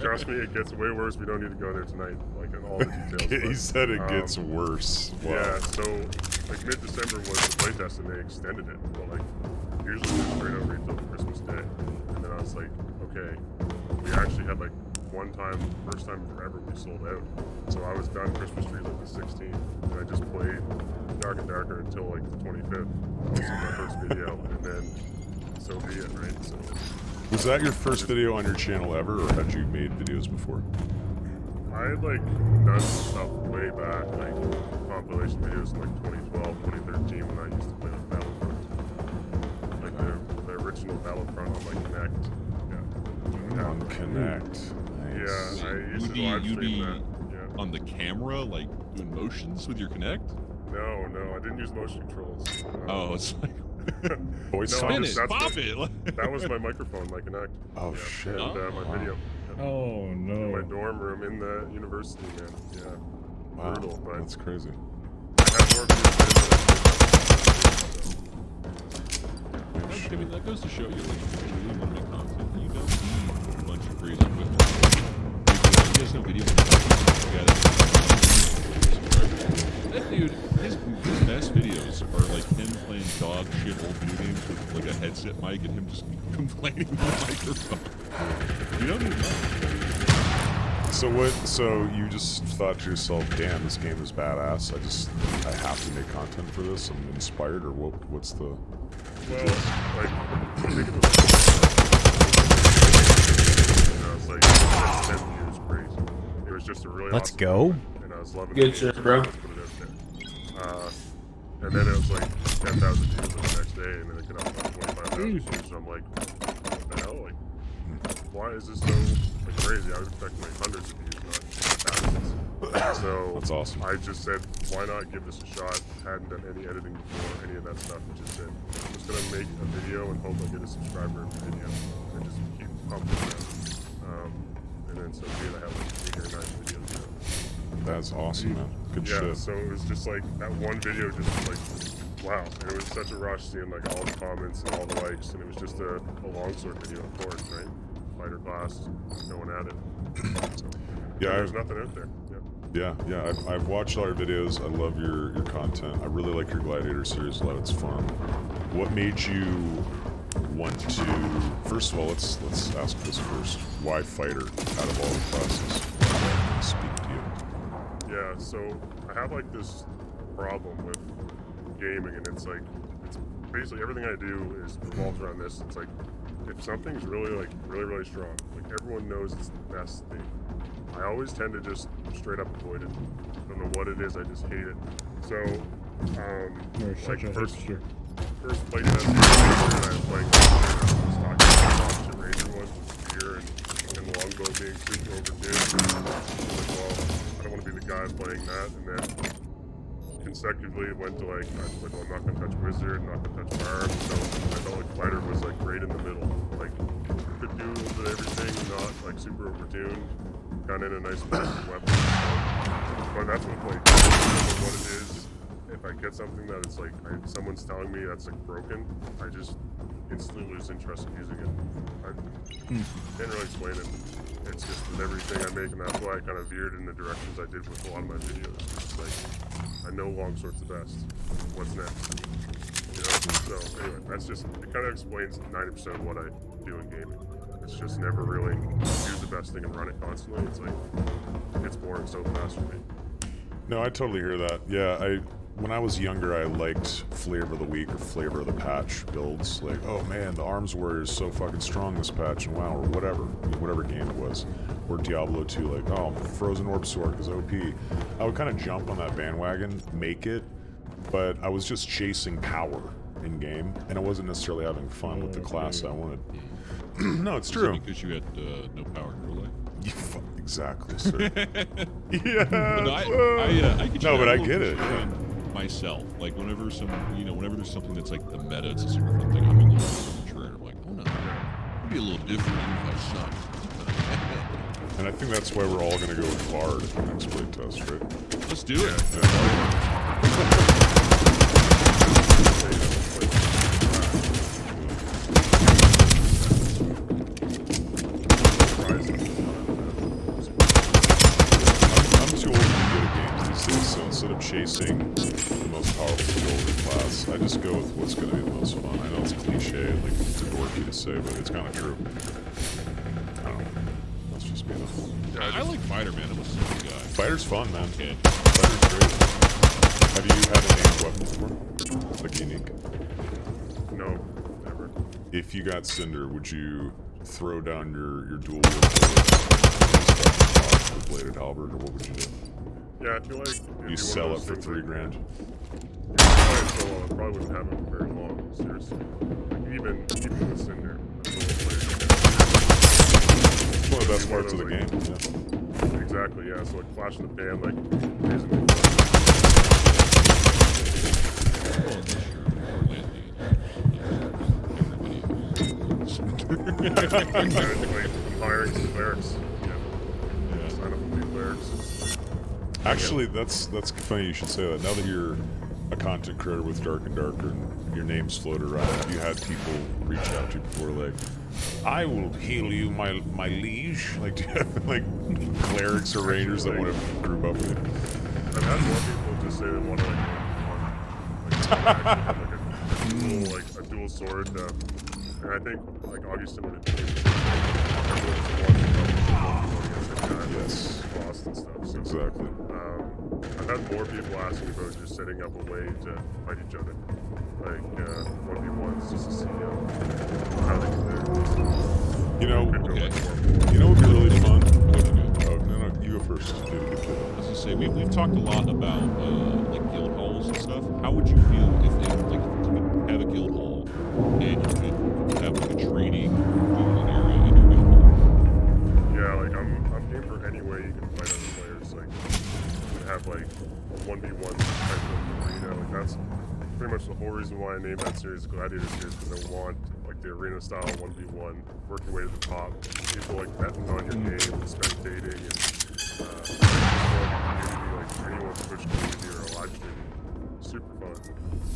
Trust me, it gets way worse. We don't need to go there tonight, like in all the details. He said it gets worse. Wow. Yeah, so like mid-December was the playtest, and they extended it, but like usually it's straight out retail for Christmas Day. And then I was like, okay, we actually had like first time forever we sold out. So I was done Christmas tree like the 16th, and I just played Dark and Darker until like the 25th. This was my first video, and then so be it, right? So Was that your first video on your channel ever, or had you made videos before? I had like done stuff way back, like compilation videos in like 2012, 2013 when I used to play with Battlefront. Like the original Battlefront on like Connect. Yeah. On Connect. Yeah, Nice. I used to live stream that. Yeah. On the camera, like doing motions with your Connect? No, I didn't use motion controls. Oh, it's like Voice No, spin songs? it, pop it. That was my microphone, my Connect. Oh, Yeah, shit. And my video. Oh In no. my dorm room in the university, man. Yeah. Wow, Brutal, but that's crazy. I had more I mean, that goes to show you, like, if you really want to make content, you don't need a bunch of crazy equipment. He has no video. That dude, his best videos are like him playing dog shit old video games with like a headset mic and him just complaining on the microphone. You don't need that. So you just thought to yourself, damn, this game is badass. I have to make content for this. I'm inspired, or what's the... Well, like, I think it was like 10 views crazy. It was just a really Let's awesome go. video, and I was loving Good it. shit, bro. Let's put it out there. And then it was like 10,000 views the next day, and then it got up to 25,000 views. So I'm like, what the hell? Like, why is this so like crazy? I was expecting like hundreds of views, not thousands. So That's awesome. I just said, why not give this a shot? Hadn't done any editing before, any of that stuff. I just said, I'm just gonna make a video and hope I get a subscriber in the video, and just keep pumping it out. And then so be it, I have like 8 or 9 videos now. That's awesome, man. Good Yeah, shit. so it was just like that one video, just like wow, and it was such a rush seeing like all the comments and all the likes, and it was just a longsword video, of course, right? Fighter class, no one had it. So, Yeah, there's nothing out there. Yeah. Yeah. I've watched all your videos. I love your content. I really like your Gladiator series a lot. It's fun. What made you want to... First of all, let's ask this first. Why fighter out of all the classes? Speak to you. Yeah, so I have like this problem with gaming, and it's like, it's basically everything I do is revolves around this. It's like, if something's really really strong, like everyone knows it's the best thing, I always tend to just straight up avoid it. I don't know what it is, I just hate it. So, You're such a first hipster. played it as a teenager, and I was playing I was talking about the opposite Ranger ones with spear and longbow being super overtuned. I was like, well, I don't want to be the guy playing that. And then consecutively it went to like, I was like, well, I'm not going to touch Wizard, I'm not going to touch Firearm. So I felt like Fighter was like right in the middle. Like, could do a little bit of everything, not like super overtuned. Kind of in a nice weapon. But that's what like what it is. And if I get something that it's like someone's telling me that's like broken, I just instantly lose interest in using it. I can't really explain it. It's just with everything I make, and that's why I kind of veered in the directions I did with a lot of my videos. It's like, I know longsword's the best. What's next? You know? So anyway, that's just, it kind of explains 90% of what I do in gaming. It's just never really choose the best thing and run it constantly. It's like, it's boring so fast for me. No, I totally hear that. Yeah, when I was younger, I liked flavor of the week or flavor of the patch builds. Like, oh man, the Arms Warrior is so fucking strong this patch, and wow, or whatever game it was. Or Diablo 2, like, oh, Frozen Orb Sword is OP. I would kind of jump on that bandwagon, make it, but I was just chasing power in game, and I wasn't necessarily having fun with the class I wanted. No, it's true. Because you had no power in real life. Exactly, sir. Yeah. No, I get you. No, but I get it. Yeah. Myself, like whenever whenever there's something that's like the meta, it's a super fun thing. I'm a little contrarian. I'm like, oh no, it'd be a little different if I suck. And I think that's why we're all gonna go with Bard in the next playtest, right? Let's do it. I'm too old to be good at games these days, so instead of chasing the most powerful skill in the class, I just go with what's gonna be the most fun. I know it's cliche, like it's dorky to say, but it's kind of true. I don't know. That's just me though. I like Fighter, man. I'm a silly guy. Fighter's fun, man. Okay. Fighter's great. Have you had a named weapon before? Like unique? No, never. If you got Cinder, would you throw down your dual wield the bladed halberd, or what would you do? Yeah, I feel like it'd You be sell one it of for those $3 things grand. like, I probably wouldn't have it for very long. Seriously, like even with Cinder, it's It's one of the best parts of the game. Yeah. Exactly, yeah. So like Flash in the Pan, like amazing. Hiring some clerics. Yeah. Sign up with new clerics. Actually, that's funny you should say that. Now that you're a content creator with Dark and Darker and your name's floated around, have you had people reach out to you before, like, I will heal you, my liege? Like, do you have, like, clerics or rangers that want to group up with you? I've had more people just say they want to like a dual sword. And I think like Augustin would have Yes. lost and stuff. So, Exactly. I've had more people asking about just setting up a way to fight each other, like 1v1s, just to see how they do there. You know, Okay. you know what would be really fun? Oh, no, you go first. I was gonna say we've talked a lot about like guild halls and stuff. How would you feel if you could have a guild hall and you could have like a training dueling area in your guild hall? Yeah, like I'm game for any way you can fight other players. Like you have like a 1v1 type of arena. Like that's pretty much the whole reason why I named that series Gladiator Series, because I want like the arena style 1v1, work your way to the top. People like betting on your game and spectating and like anyone's Twitch community or a live stream. Super fun.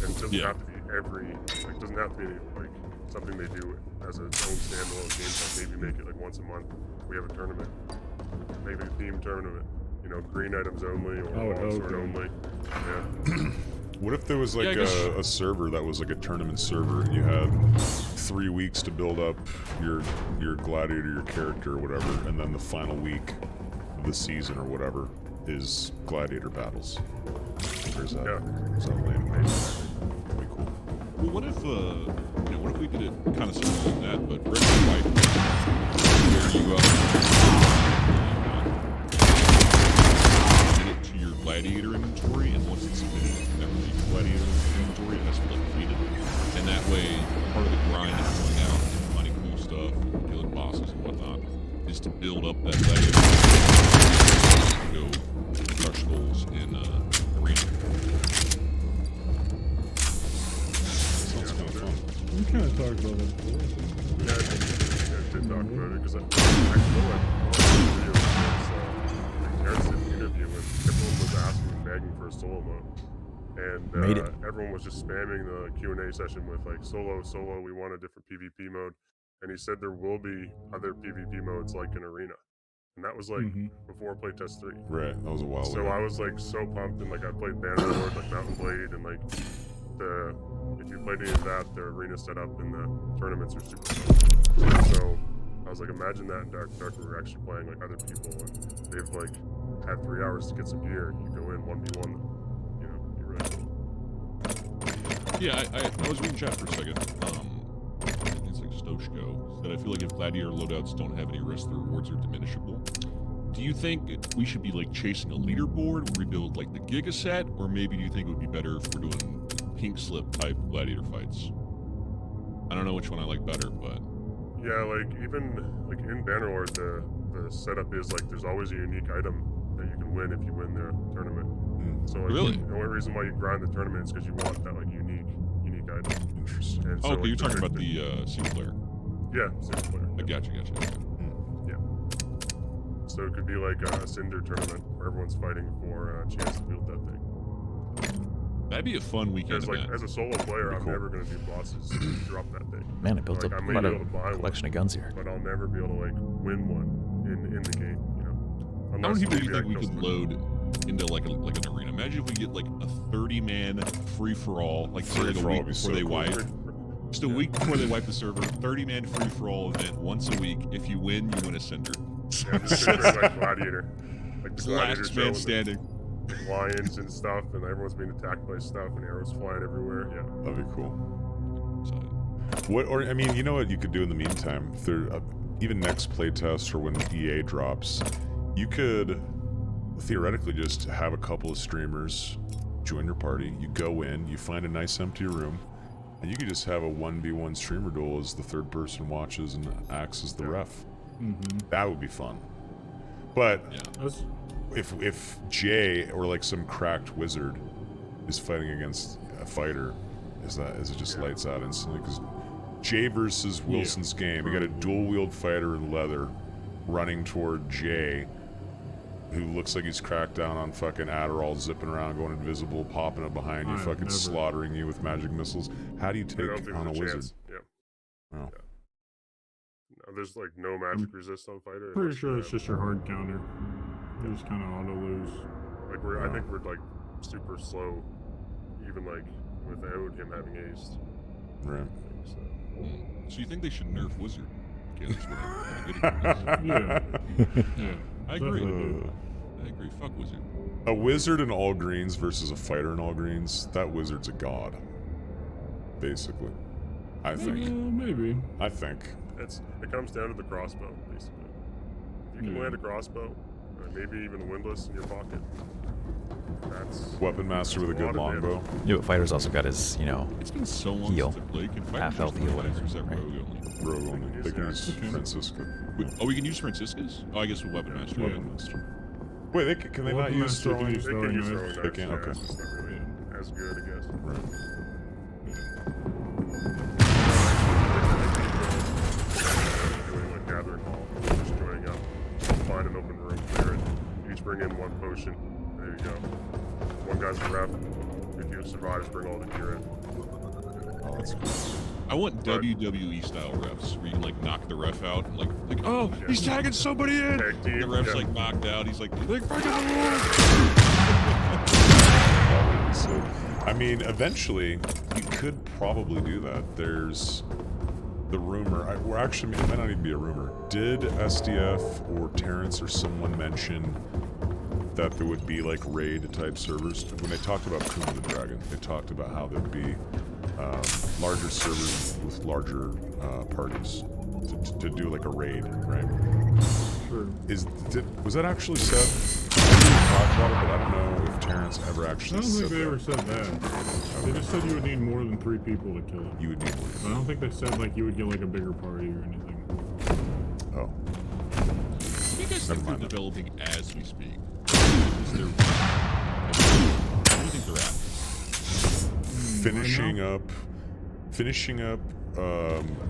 And it doesn't have to be it doesn't have to be like something they do as its own standalone game, but maybe make it like once a month. We have a tournament. Maybe a themed tournament. You know, green items only or longsword only. Yeah. What if there was like a server that was like a tournament server, and you had 3 weeks to build up your gladiator, your character, or whatever, and then the final week of the season or whatever is gladiator battles? Or is that lame? That'd be cool. Well, what if what if we did it kind of similar like that, but red and white, where you submit it to your gladiator inventory, and once it's submitted to that gladiator inventory, it has to be like deleted. And that way, part of the grind of going out and finding cool stuff, killing bosses and whatnot, is to build up that gladiator to go crush skulls in arena. Sounds kind of fun. We kind of talked about that before. Yeah, I think I did talk about it because I know I Harrison interview when everyone was asking and begging for a solo mode. and Made it. everyone was just spamming the Q&A session with like solo, we want a different PvP mode, and he said there will be other PvP modes like an arena, and that was like before playtest 3. Right, that was a while So ago. I was like so pumped, and like I played Bannerlord, like Mountain Blade, and like if you played any of that, the arena setup and the tournaments are super fun. So I was like, imagine that in Dark we're actually playing like other people, and they've like had 3 hours to get some gear. You go in 1v1 them, you know, be really cool. Yeah, I was reading chat for a second. It's like Stoshko said, I feel like if Gladiator loadouts don't have any risk, the rewards are diminishable. Do you think we should be like chasing a leaderboard where we build like the Giga set, or maybe do you think it would be better if we're doing pink slip type Gladiator fights? I don't know which one I like better, but yeah, like even like in Bannerlord, the setup is like there's always a unique item that you can win if you win the tournament. So like really, the only reason why you grind the tournament is because you want that like unique item. Interesting. And so, okay, like, you're talking about the single player. Yeah, single player. I gotcha. Yeah. So it could be like a Cinder tournament where everyone's fighting for a chance to wield that thing. That'd be a fun weekend Because like event. as a solo player, I'm cool. never gonna do bosses to drop that thing. Man, it built Like, up I may quite be a able to buy collection one, of guns here. but I'll never be able to like win one in the game. You know. How Unless many people do you maybe think we I could kill load into like an arena? Imagine if we get like a 30-man free-for-all, like say like a Free-for-all week would be before so they cool. wipe. Just a week before they wipe the server, 30-man free-for-all event once a week. If you win a cinder. Yeah, just like Gladiator. Like the Gladiator Last show man and standing. the lions and stuff, and everyone's being attacked by stuff, and arrows flying everywhere. Yeah. That'd be cool. So, What, or I mean, you know what you could do in the meantime? If there, even next playtest or when EA drops, you could theoretically just have a couple of streamers join your party. You go in, you find a nice empty room, and you could just have a 1v1 streamer duel as the third person watches and acts as the ref. That would be fun. But yeah. if Jay or like some cracked wizard is fighting against a fighter, is it just lights out instantly? Because Jay versus Wilson's game, you got a dual wield fighter in leather running toward Jay, who looks like he's cracked down on fucking Adderall, zipping around, going invisible, popping up behind you, fucking slaughtering you with magic missiles. How do you take on a wizard? Yeah. Oh. Yeah. No, there's like no magic resist on fighter. Pretty sure it's just your hard counter. You just kind of auto lose. Like I think we're like super slow, even like without him having aced. Right. So you think they should nerf Wizard? Okay, that's what I'm Yeah. Yeah. I agree. Definitely. I agree. Fuck Wizard. A wizard in all greens versus a fighter in all greens, that wizard's a god. Basically. I think. Maybe. I think. It comes down to the crossbow, basically. If you can land a crossbow, or maybe even a windlass in your pocket, that's Weapon master with a good longbow. You know what Fighter's also got is, you know, It's been so long Heal. since I played. Can Half health heal, whatever, Is that right? rogue only? Rogue only. They can use Okay. Francisca. Oh, we can use Franciscus? Oh, I guess with Weapon Master. Weapon master. Wait, can they not Weapon use master can throwing? use They can use throwing They knives. can? Yeah, Okay. it's just not really as good, I guess. Right. Doing like gathering hall, just joining up, find an open room, clear it. Each bring in one potion. There you go. One guy's a rep. If you survive, bring all the gear in. Oh, that's cool. I want WWE style refs where you like knock the ref out and like oh, he's tagging somebody in. Tag team, The ref's yeah. like knocked out. He's like breaking the rules. So, I mean, eventually, you could probably do that. There's the rumor, or actually, it might not even be a rumor. Did SDF or Terrence or someone mention that there would be like raid type servers? When they talked about Kuma the Dragon, they talked about how there'd be larger servers with larger parties to do like a raid, right? Sure. Was that actually said? We talked about it, but I don't know if Terrence ever I actually don't said think they that. ever said that. They just said you would need more than 3 people to kill him. You would need one. But I don't think they said like you would get like a bigger party or anything. Oh. You guys Never think mind they're that. developing as we speak? Where do you think they're at? Finishing up,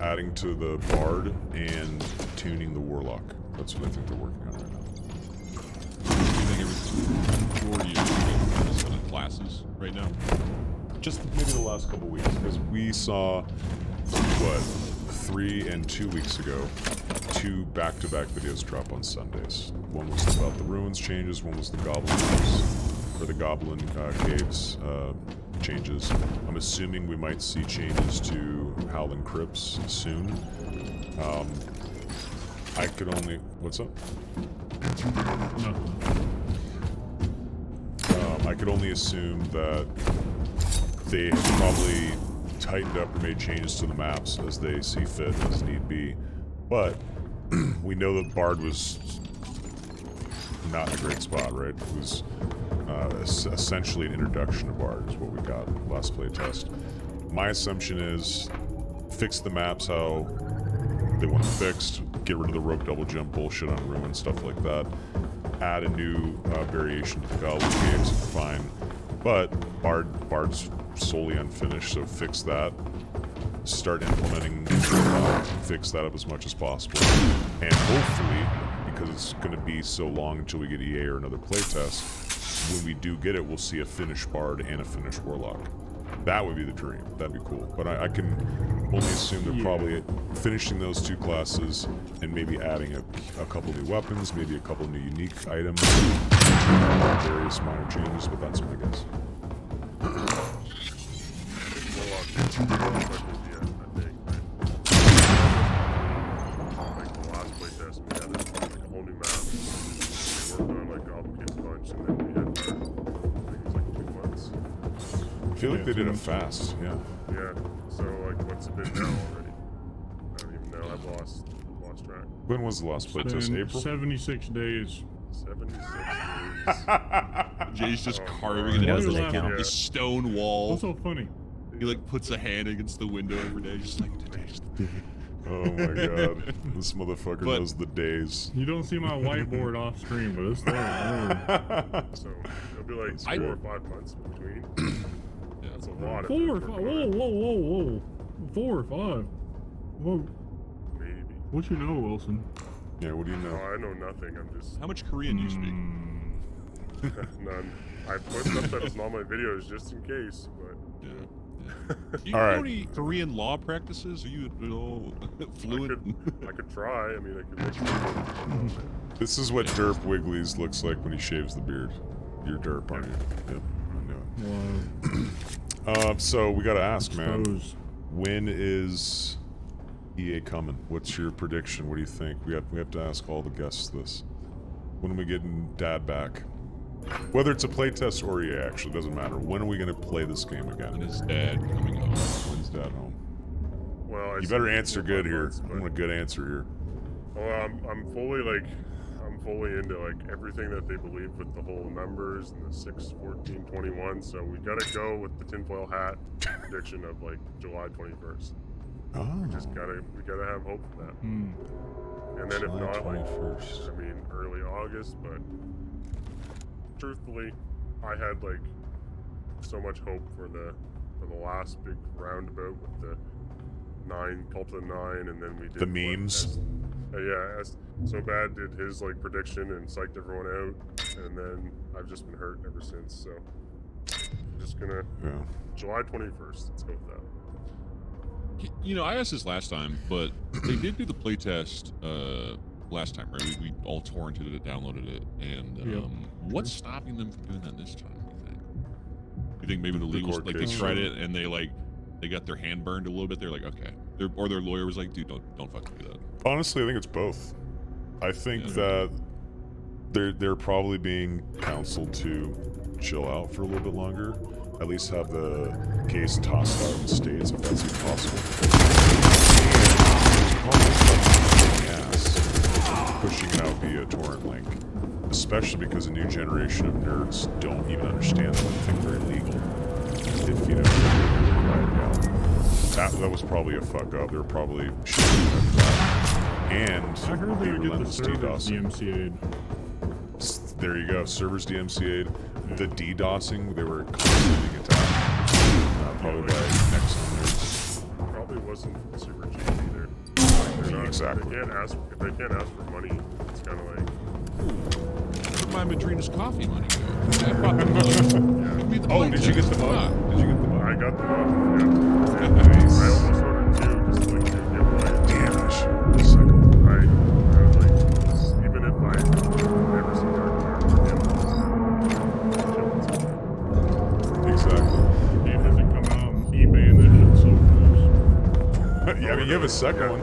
adding to the Bard and tuning the Warlock. That's what I think they're working on right now. Do you think everything's 4 years ago classes right now? Just maybe the last couple weeks, because we saw, what, 3 and 2 weeks ago, 2 back-to-back videos drop on Sundays. One was about the ruins changes, one was the goblin caves, or the goblin caves changes. I'm assuming we might see changes to Howling Crypts soon. I could only... What's up? I could only assume that they have probably tightened up or made changes to the maps as they see fit, as need be. But we know that Bard was not in a great spot, right? It was essentially an introduction to Bard is what we got last playtest. My assumption is fix the maps how they want it fixed, get rid of the rope double jump bullshit on ruin, stuff like that. Add a new variation to the Goblin Caves, fine. But Bard's solely unfinished, so fix that. Start implementing, fix that up as much as possible. And hopefully, because it's going to be so long until we get EA or another playtest, when we do get it, we'll see a finished Bard and a finished Warlock. That would be the dream. That'd be cool. But I can only assume they're probably finishing those 2 classes and maybe adding a couple new weapons, maybe a couple new unique items, various minor changes, but that's my guess. Like the last playtest, we had like a whole new map. We worked on like Goblin Caves a bunch, and then we had, I think it was like 2 months. I feel like they did it fast, yeah. Yeah, so like what's it been now already? I don't even know, I've lost track. When was the last playtest? April? 76 days. 76 days. Jay's just Oh, carving it Yeah, into does it count? the stone wall. What's so funny? He like puts a hand against the window every day, just like today's the day. Oh my god. This motherfucker But- knows the days. You don't see my whiteboard off screen, but it's there. So it'll be like 4 or 5 months between. Yeah. That's a lot of 4 or effort 5. going Whoa. 4 or 5. Whoa. Maybe. What you know, Wilson? Yeah, what do you No, know? I know nothing. I'm just How much Korean do you speak? none. I put subtitles in all my videos just in case, but Yeah. Do you All know right. any Korean law practices? Are you at all fluent? I could try. I mean, I could make some. This is what Derp Wiggly's looks like when he shaves the beard. You're Derp, aren't you? Yep, I knew Wow. it. So we gotta ask, man. Exposed. When is EA coming? What's your prediction? What do you think? We have to ask all the guests this. When are we getting DaD back? Whether it's a playtest or EA, actually, doesn't matter. When are we gonna play this game And again? his dad coming home. When's DaD home? Well, You better answer good here. I want a good answer here. Well, I'm fully into like everything that they believe with the whole numbers and the 6, 14, 21. So we gotta go with the tinfoil hat prediction of like July 21st. Oh, We gotta have hope for that. Hmm. And then July if not, like 21st. I mean, early August. But truthfully, I had like so much hope for the last big roundabout with the 9 Cult of the 9, and then we did The memes. So Bad did his like prediction and psyched everyone out, and then I've just been hurt ever since. So I'm just gonna Yeah. July 21st. Let's go with that. You know, I asked this last time, but they did do the playtest last time, right? We all torrented it, downloaded it, and Yep. what's stopping them from doing that this time? You think maybe the legals, court like they case. tried it and they got their hand burned a little bit? They're like, okay, or their lawyer was like, dude, don't fucking do that. Honestly, I think it's both. I think that they're probably being counseled to chill out for a little bit longer. At least have the case tossed out in the States if that's even possible. Yes, pushing it out via torrent link. Especially because a new generation of nerds don't even understand that and think they're illegal. If you know, that was probably a fuck up. They were probably shooting at that. And I heard they would get the relentless servers DDoSing. DMCA'd. There you go. Servers DMCA'd. The DDoSing, they were constantly getting attacked. Probably by next nerds. Probably wasn't super cheap either. They're not, Exactly. They can't ask for money. It's kind of like Where'd my Madrina's coffee money go? I bought the Oh, did you get the mug? Did you get the mug? I got the one. Yeah. Nice. I almost ordered 2 just to like give away. Damn, I should order the second one. I was like, even if I never see Dark Exactly. It hasn't come out on eBay and that shit's so close. Yeah, I mean, you have a second one.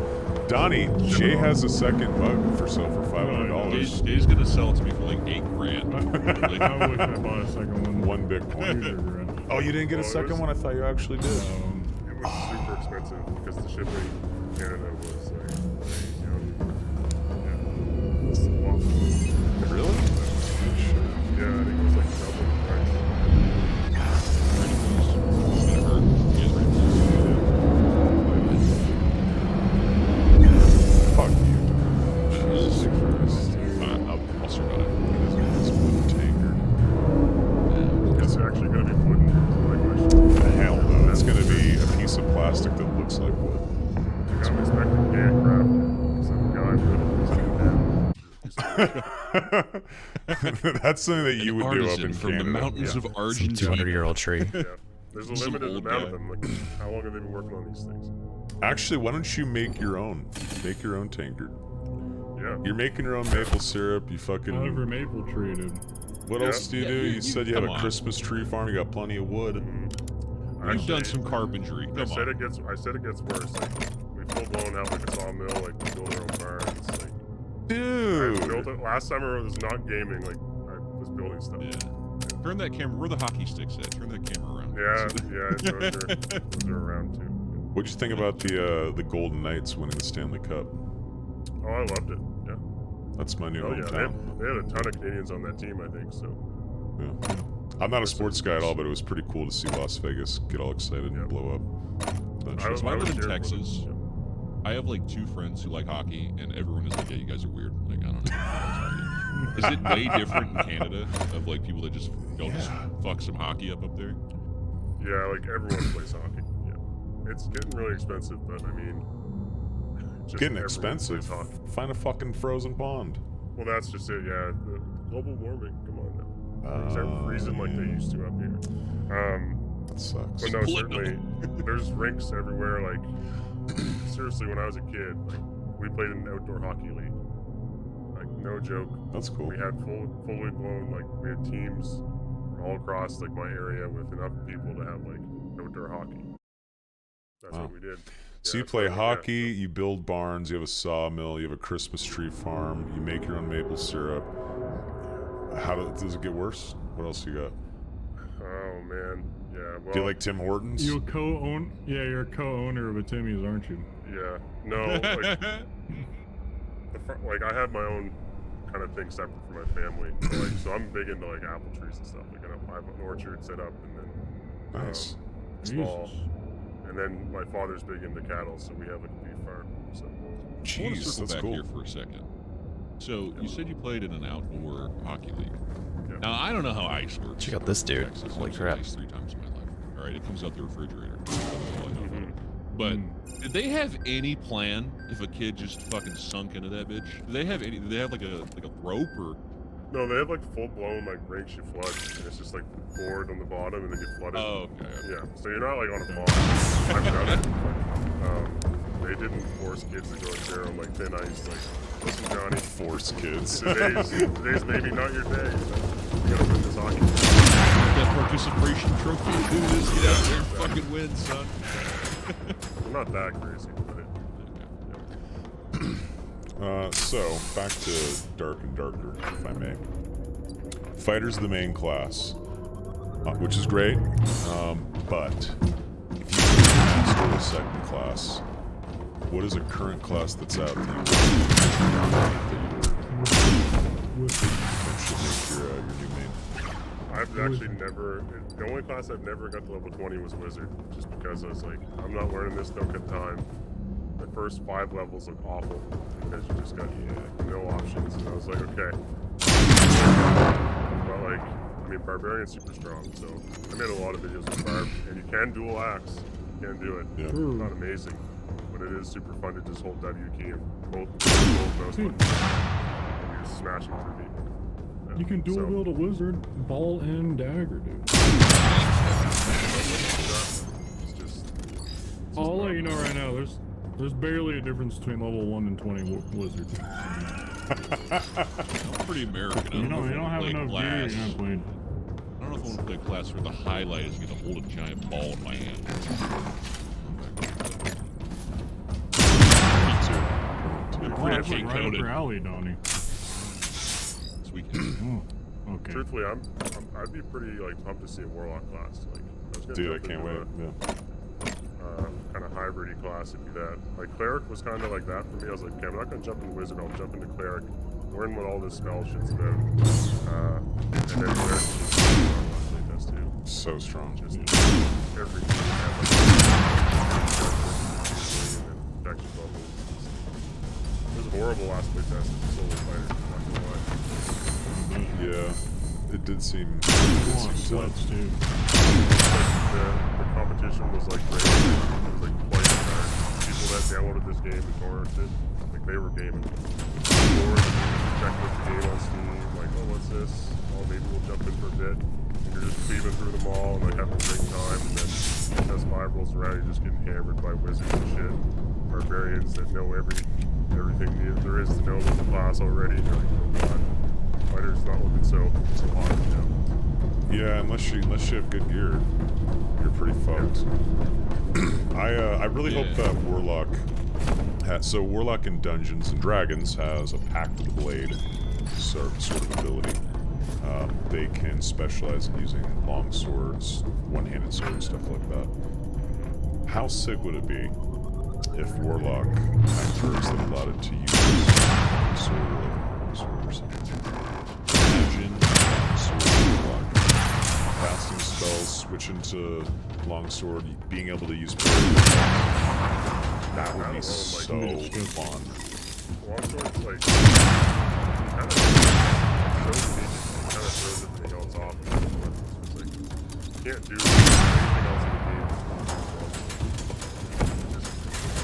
Donnie, Jay has a second mug for sale for $500. Dave's gonna sell it to me for like $8,000. I wish I bought a second one. One Bitcoin. Oh, you didn't get a second one? I thought you actually did. It was super expensive because the shipping in Canada was like, yeah, it's a lot. Really? Yeah, I think it was like double the price. Fuck you. I'll survive. It's actually going to be wooden. Like Hell no. It's going to be a piece of plastic that looks like wood. I'm expecting handcraft. Some guy That's something that you would do up in from Canada. the mountains of Some Argentina. 200-year-old tree. Yeah. There's a Some limited old amount guy. of them. Like, how long have they been working on these things? Actually, why don't you make your own? Make your own tankard. Yeah. You're making your own maple syrup. You However, fucking. maple treated. What Yeah. else do you do? You said you have come a on. Christmas tree farm. You got plenty of wood. You've done some carpentry. I Come said on. it gets worse. Like, we full blown have like a sawmill. Like, we build our own barns. Like, I Dude. built it last summer. It was not gaming. Like, I was building stuff. Yeah. Turn that camera. Where the hockey sticks at? Turn that camera around. Those are around too. What'd you think about the Golden Knights winning the Stanley Cup? Oh, I loved it. Yeah. That's my new Oh yeah. hometown. They had a ton of Canadians on that team. I think so. Yeah. I'm not a sports guy at all, but it was pretty cool to see Las Vegas get all excited and blow up. That shit's So I was live in cheering for them. Texas. I have like 2 friends who like hockey, and everyone is like, "Yeah, you guys are weird." Like, I don't know. Is it way different in Canada of like people that just go just fuck some hockey up there? Yeah, like everyone plays hockey. Yeah. It's getting really expensive, but I mean, just Getting everyone expensive. plays hockey. Find a fucking frozen pond. Well, that's just it. Yeah, the global warming. Come on now. Things aren't freezing like they used to up here. That sucks. But no, Split certainly there's rinks everywhere. Like seriously, when I was a kid, like we played in an outdoor hockey league. Like no joke. That's cool. We had fully blown, like we had teams all across like my area with enough people to have like outdoor hockey. That's Wow. what we did. So Yeah, you play yeah. hockey, you build barns, you have a sawmill, you have a Christmas tree farm, you make your own maple syrup. Does it get worse? What else you got? Oh man, yeah. Well, Do you like Tim Hortons? You co-own? Yeah, you're a co-owner of a Timmy's, aren't you? yeah, no, like I have my own kind of thing separate from my family. So I'm big into like apple trees and stuff. Like I have an orchard set up, and then Nice. small. Jesus. And then my father's big into cattle, so we have like a beef farm. So I want to Jeez, circle that's back cool. here for a second. So you said you played in an outdoor hockey league. Yeah. Now I don't know how ice works. Check out this dude. Texas. Holy I've crap. seen ice 3 times in my life. All right, it comes out the refrigerator. That's all I know about it. But Hmm. did they have any plan if a kid just fucking sunk into that bitch? Do they have any? Do they have like a rope or? no, they have like full blown like rinks you flood, and it's just like board on the bottom, and then you flood it. Oh, okay. Yeah, so you're not like on a pond. I've done it. But, they didn't force kids to go out there on like thin ice. Like, listen, Johnny, Force kids. today's maybe not your day. You gotta win this hockey. That participation trophy. Do this. Get out there and fucking win, son. We're not that crazy, but So, back to Dark and Darker, if I may. Fighter's the main class, which is great, but if you start a second class, what is a current class that's out there that you would eventually make your new main? I've actually never. The only class I've never got to level 20 was Wizard, just because I was like, I'm not learning this. Don't get time. The first 5 levels look awful because you just got no options, and I was like, okay. But like, I mean, Barbarian's super strong, so I made a lot of videos with Barb, and you can dual axe. You can do it. Yeah. It's not amazing, but it is super fun to just hold W key and both mouse buttons. And you're just smashing through people. You can dual wield a wizard, ball and dagger, dude. It's just I'll let you know right now. There's barely a difference between level 1 and 20 wizard. I'm pretty American. You don't have enough gear. You're not playing. I don't know if I want to play a class where the highlight is going to hold a giant ball in my hand. Well, that's like right up your alley, Donnie. This weekend. Oh, okay. truthfully, I'd be pretty like pumped to see a warlock class. Like, I was gonna Dude, I jump can't into wait. Yeah. kind of hybridy class if you that. Like cleric was kind of like that for me. I was like, okay, I'm not gonna jump into wizard. I'll jump into cleric, learn what all this spell shit's about, and then cleric is just playtest too. So strong. Just everything you have, like, and then protection bubbles. It was a horrible last playtest. Solo fighter. Not gonna lie. Yeah, it did seem. Sweats too. The competition was like great. It was like quite hard. People that downloaded this game and torrented it, like they were gaming. Or check with the game on Steam, like, oh, what's this? Oh, maybe we'll jump in for a bit. And you're just cleaving through them all and like having a great time. And then as 5 rolls around, you're just getting hammered by wizards and shit. Barbarians that know everything there is to know about the class already. You're like, oh god, fighter's not looking so hard, you know. Yeah, unless you have good gear, you're pretty fucked. I really hope that Warlock so Warlock in Dungeons and Dragons has a Pact of the Blade sort of ability. They can specialize in using long swords, one-handed swords, stuff like that. How sick would it be if Warlock had perks that allowed it to use sword or something? Imagine sword Warlock casting spells, switch into longsword, being able to use that would be so fun. Longsword's like kind of so unique. It kind of throws everything else off. It's like you can't do anything else in the game. Just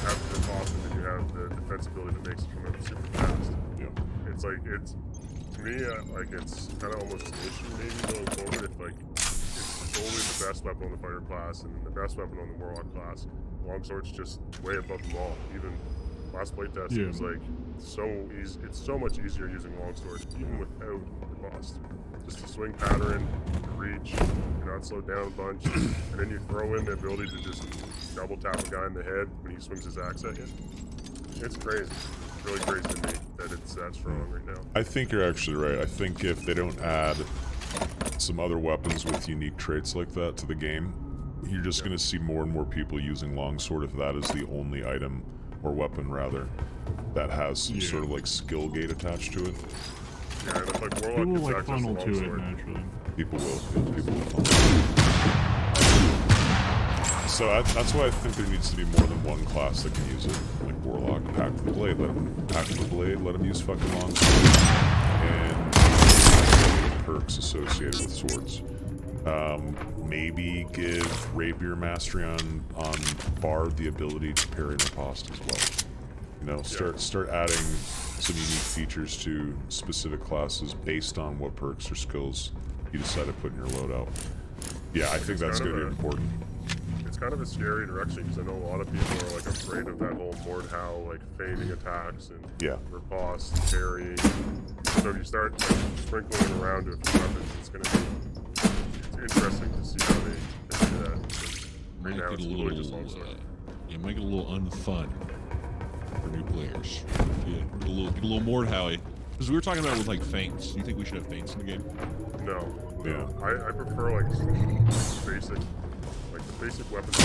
have the off, and then you have the defensibility that makes it come out super fast. Yeah. It's like to me, like it's kind of almost an issue maybe going forward if like it's only the best weapon on the fighter class and the best weapon on the warlock class. Longsword's just way above them all. Even last playtest, it was like so easy. It's so much easier using longsword, even without the cost. Just the swing pattern, the reach, you're not slowed down a bunch, and then you throw in the ability to just double tap a guy in the head when he swings his axe at you. It's crazy. It's really crazy to me that it's that strong right now. I think you're actually right. I think if they don't add some other weapons with unique traits like that to the game, you're just going to see more and more people using longsword if that is the only item, or weapon rather, that has some sort of like skill gate attached to it. Yeah, and if like Warlock People gets like access funnel to to it longsword, naturally. People will funnel. So that's why I think there needs to be more than one class that can use it. Like Warlock, Pact of the Blade, let him use fucking longsword. And perks associated with swords. Maybe give Rapier Mastery on Bard the ability to parry riposte as well. You know, start adding some unique features to specific classes based on what perks or skills you decide to put in your loadout. Yeah, I think that's going to be important. It's kind of a scary direction because I know a lot of people are like afraid of that whole Mordhau like feigning attacks and riposte, parrying. So if you start like, sprinkling around to a few weapons, it's going to be interesting to see how they do that. Right now, it's really just longsword. Yeah, make it a little unfun for new players. Yeah, get a little Mordhau-y. Because we were talking about with like feints. Do you think we should have feints in the game? No. Yeah. I prefer like the basic weapons.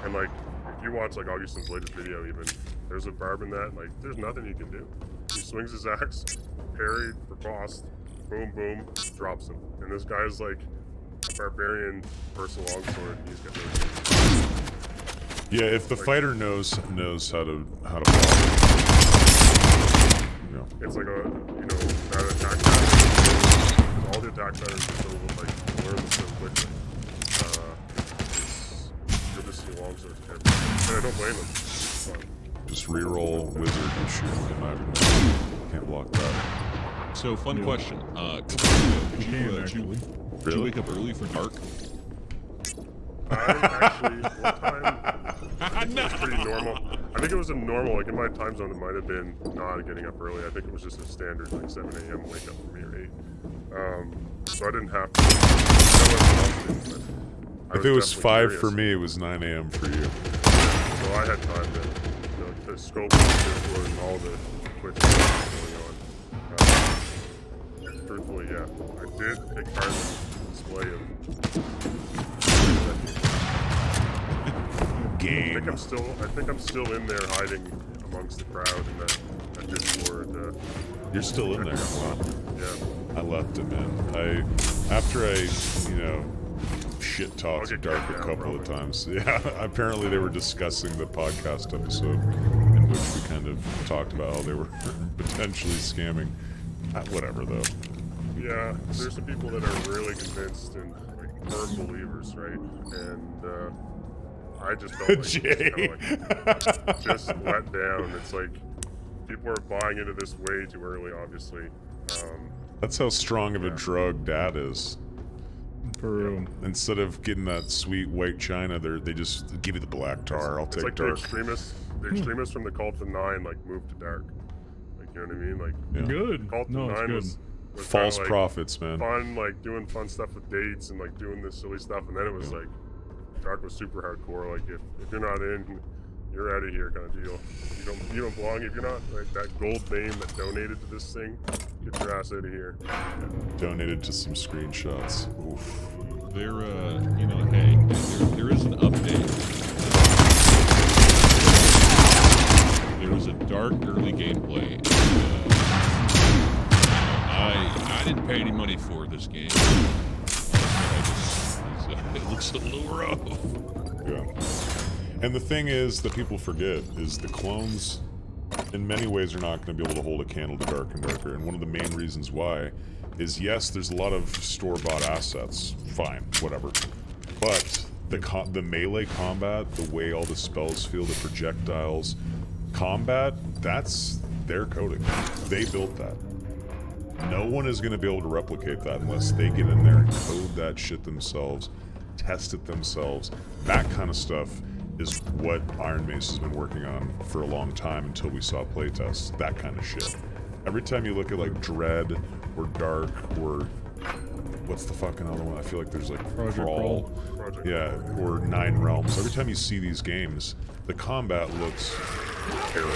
And like, if you watch like Augustin's latest video, even there's a barb in that. Like, there's nothing he can do. He swings his axe, parry, riposte, boom, boom, drops him. And this guy's like a barbarian personal longsword. He's got no. Yeah, if the fighter knows how to block. You know. It's like that attack pattern. All the attack patterns are so like learn so quickly. You'll just see longswords everywhere. And I don't blame him. It's fun. Just reroll wizard and shoot him. Can't block that. So, fun question. Did you wake up early for dark? I actually, one time, it was pretty normal. I think it was a normal, like in my time zone, it might have been not getting up early. I think it was just a standard, like 7 a.m. wake up for me or 8. So I didn't have to. If it was 5 for me, it was 9 a.m. for you. So I had time to scope the Discord and all the Twitch stuff going on. Truthfully, yeah, I did take part in the display of. Game. I think I'm still in there hiding amongst the crowd in that Discord. You're still in there. Wow. Yeah. I left it, man. After I, shit talked Dark a couple of times. Yeah. Apparently they were discussing the podcast episode in which we kind of talked about how they were potentially scamming. Whatever though. Yeah. There's some people that are really convinced and like firm believers, right? And I just felt like Jay. just let down. It's like people are buying into this way too early, obviously. That's how strong of a drug DaD is. For Instead of getting that sweet white china, they just give you the black tar. I'll take like dark. The extremists from the Cult of Nine like moved to dark. Like you know what I mean? Like Yeah. good. Cult of Nine was False kinda, like, prophets, man. fun, like doing fun stuff with dates and like doing this silly stuff, and then it was like dark was super hardcore. Like if you're not in, you're out of here kind of deal. You don't belong. If you're not like that gold name that donated to this thing, get your ass out of here. Donated to some screenshots. Oof. There, hey, there is an update. There was a dark early gameplay. I didn't pay any money for this game. It looks a little rough. Yeah. And the thing is that people forget is the clones in many ways are not going to be able to hold a candle to Dark and Darker. And one of the main reasons why is, yes, there's a lot of store-bought assets. Fine, whatever. But the melee combat, the way all the spells feel, the projectiles, combat, that's their coding. They built that. No one is going to be able to replicate that unless they get in there and code that shit themselves, test it themselves. That kind of stuff is what Iron Mace has been working on for a long time until we saw playtests. That kind of shit. Every time you look at like Dread or Dark or what's the fucking other one? I feel like there's like Crawl. Yeah, or 9 Realms. Every time you see these games, the combat looks terrible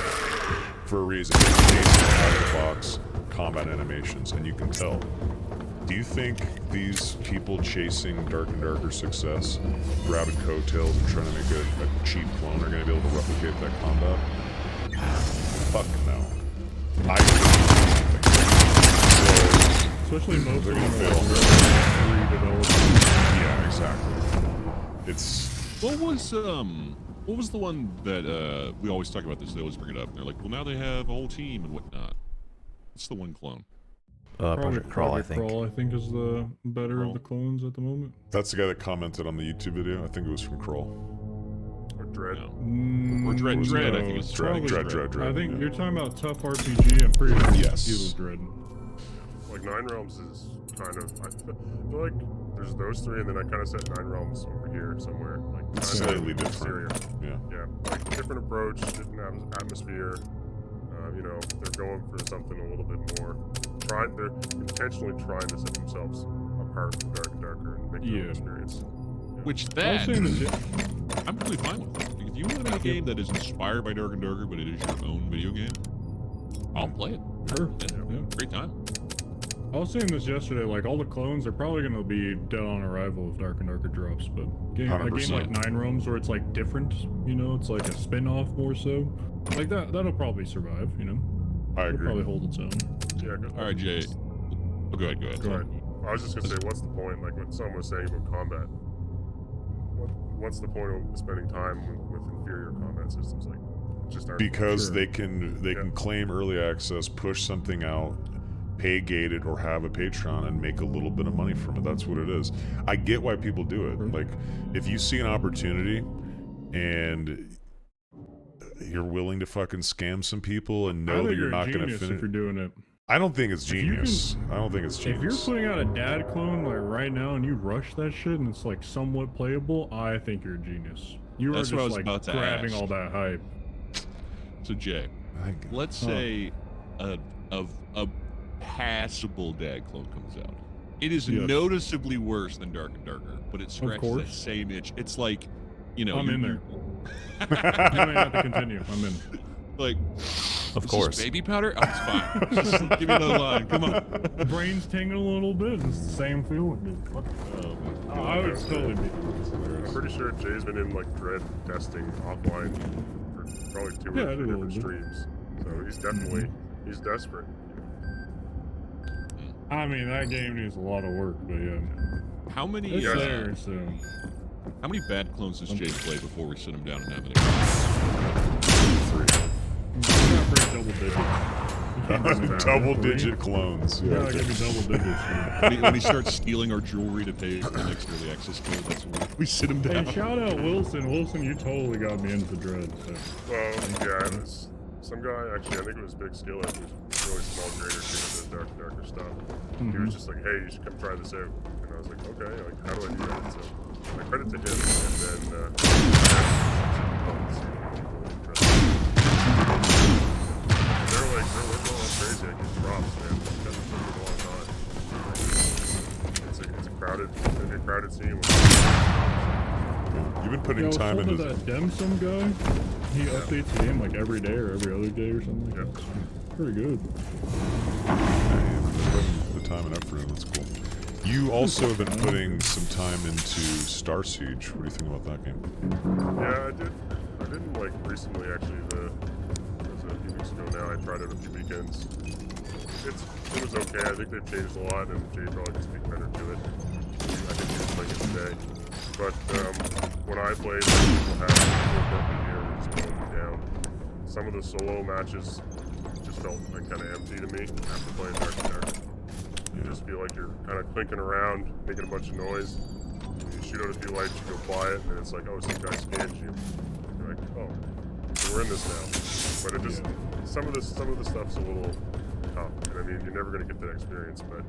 for a reason. It's basic out of the box combat animations, and you can tell. Do you think these people chasing Dark and Darker success, grabbing coattails and trying to make a cheap clone are going to be able to replicate that combat? Fuck no. I so, especially most of them fail. redeveloped. Yeah, exactly. It's What was the one that we always talk about this? They always bring it up. And they're like, well, now they have a whole team and whatnot. What's the one clone? Project Crawl, I think. Crawl, I think, is the better of the clones at the moment. that's the guy that commented on the YouTube video. I think it was from Crawl. Or Dread. No. Or Dread, I think it's Dread. I think you're talking about Tough RPG. I'm pretty sure Yes. it was Dread. Like 9 Realms is kind of, I feel like there's those 3, and then I kind of set 9 Realms over here somewhere. Like kinda Slightly different. Syria. Yeah. Yeah, like different approach, different atmosphere. They're going for something a little bit more. They're intentionally trying to set themselves apart from Dark and Darker and make their own experience. Which I was saying this, I'm really fine with that. If you want to make a game that is inspired by Dark and Darker, but it is your own video game, I'll play it. Sure. Yeah. Great time. I was saying this yesterday, like all the clones are probably going to be dead on arrival if Dark and Darker drops, but a game like 9 Realms where it's like different, it's like a spin-off more so, like that'll probably survive, I It'll agree. probably hold its own. Yeah. All right, Jay. Oh, go ahead. Go ahead. I was just gonna say, what's the point? Like what someone was saying about combat. What's the point of spending time with inferior combat systems? Like, just aren't. Because they can claim early access, push something out, pay gated, or have a Patreon and make a little bit of money from it. That's what it is. I get why people do it. Like, if you see an opportunity, and you're willing to fucking scam some people and know that you're not going to finish. If you're doing it. I don't think it's genius. I don't think it's genius. If you're putting out a DaD clone like right now and you rush that shit and it's like somewhat playable, I think you're a genius. You are just like grabbing all that hype. So Jay, let's say a passable DaD clone comes out. It is noticeably worse than Dark and Darker, but it scratches that same itch. It's like, you know, I'm in there. You might have to continue. I'm in. Like, of course. Baby powder? Oh, it's fine. Just give me another line. Come on. Brains tingle a little bit. It's the same feeling. I would totally be. I'm pretty sure Jay's been in like dread testing offline for probably 2 or 3 different streams. So he's definitely desperate. I mean, that game needs a lot of work, but yeah. How many? It's there, so. How many bad clones does Jay play before we sit him down and have it? 3. Double-digit clones. Yeah, give me double digits. When he starts stealing our jewelry to pay for the next early access code, that's when we sit him down. Hey, shout out Wilson. Wilson, you totally got me into Dread. So. Well, yeah, it was some guy, actually, I think it was Big Skillet, who's a really small grader too, with the darker stuff. He was just like, hey, you should come try this out. And I was like, okay, like, how do I do that? So I credit to him, and then they're working all crazy. I get props, man. That's been a long time. It's a crowded scene. You've been putting time into that Demsum guy. He updates the game like every day or every other day or something like that. Pretty good. The time and effort in. That's cool. You also have been putting some time into Starsiege. What do you think about that game? Yeah, I did. I didn't like recently actually. It was a few weeks ago now. I tried it a few weekends. It was okay. I think they've changed a lot, and Jay probably can speak better to it. I think he was playing it today. But when I played, people had full here and just slowing me down. Some of the solo matches just felt like kind of empty to me after playing Dark and Dark. You just feel like you're kind of clinking around, making a bunch of noise. You shoot out a few lights, you go quiet, and it's like, oh, some guy scanned you. You're like, oh, so we're in this now. But it just some of the stuff's a little tough. And I mean, you're never gonna get that experience, but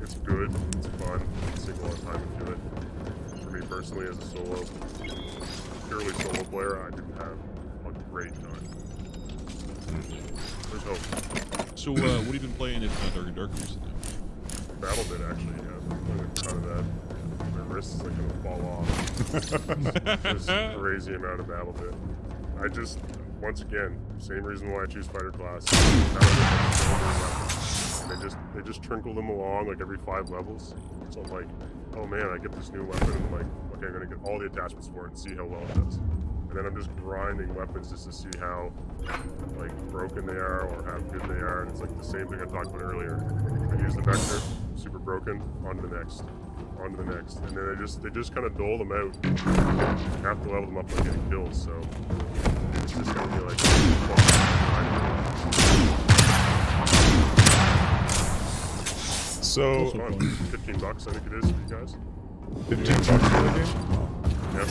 it's good, it's fun. You sink a lot of time into it. For me personally, as a purely solo player, I didn't have a great time. There's hope. So, what have you been playing at Dark and Dark recently? BattleBit actually, yeah. I'm playing a ton of that. My wrist is like gonna fall off. Just a crazy amount of BattleBit. I just, once again, same reason why I choose fighter class. And they just trinkle them along like every 5 levels. So I'm like, oh man, I get this new weapon and I'm like, okay, I'm gonna get all the attachments for it and see how well it does. And then I'm just grinding weapons just to see how like broken they are or how good they are. And it's like the same thing I talked about earlier. I use the vector, super broken, on to the next. On to the next. And then they just kind of dole them out. You have to level them up by getting kills, so it's just gonna be like so $15 I think it is for you guys. $15 for the game? Yep.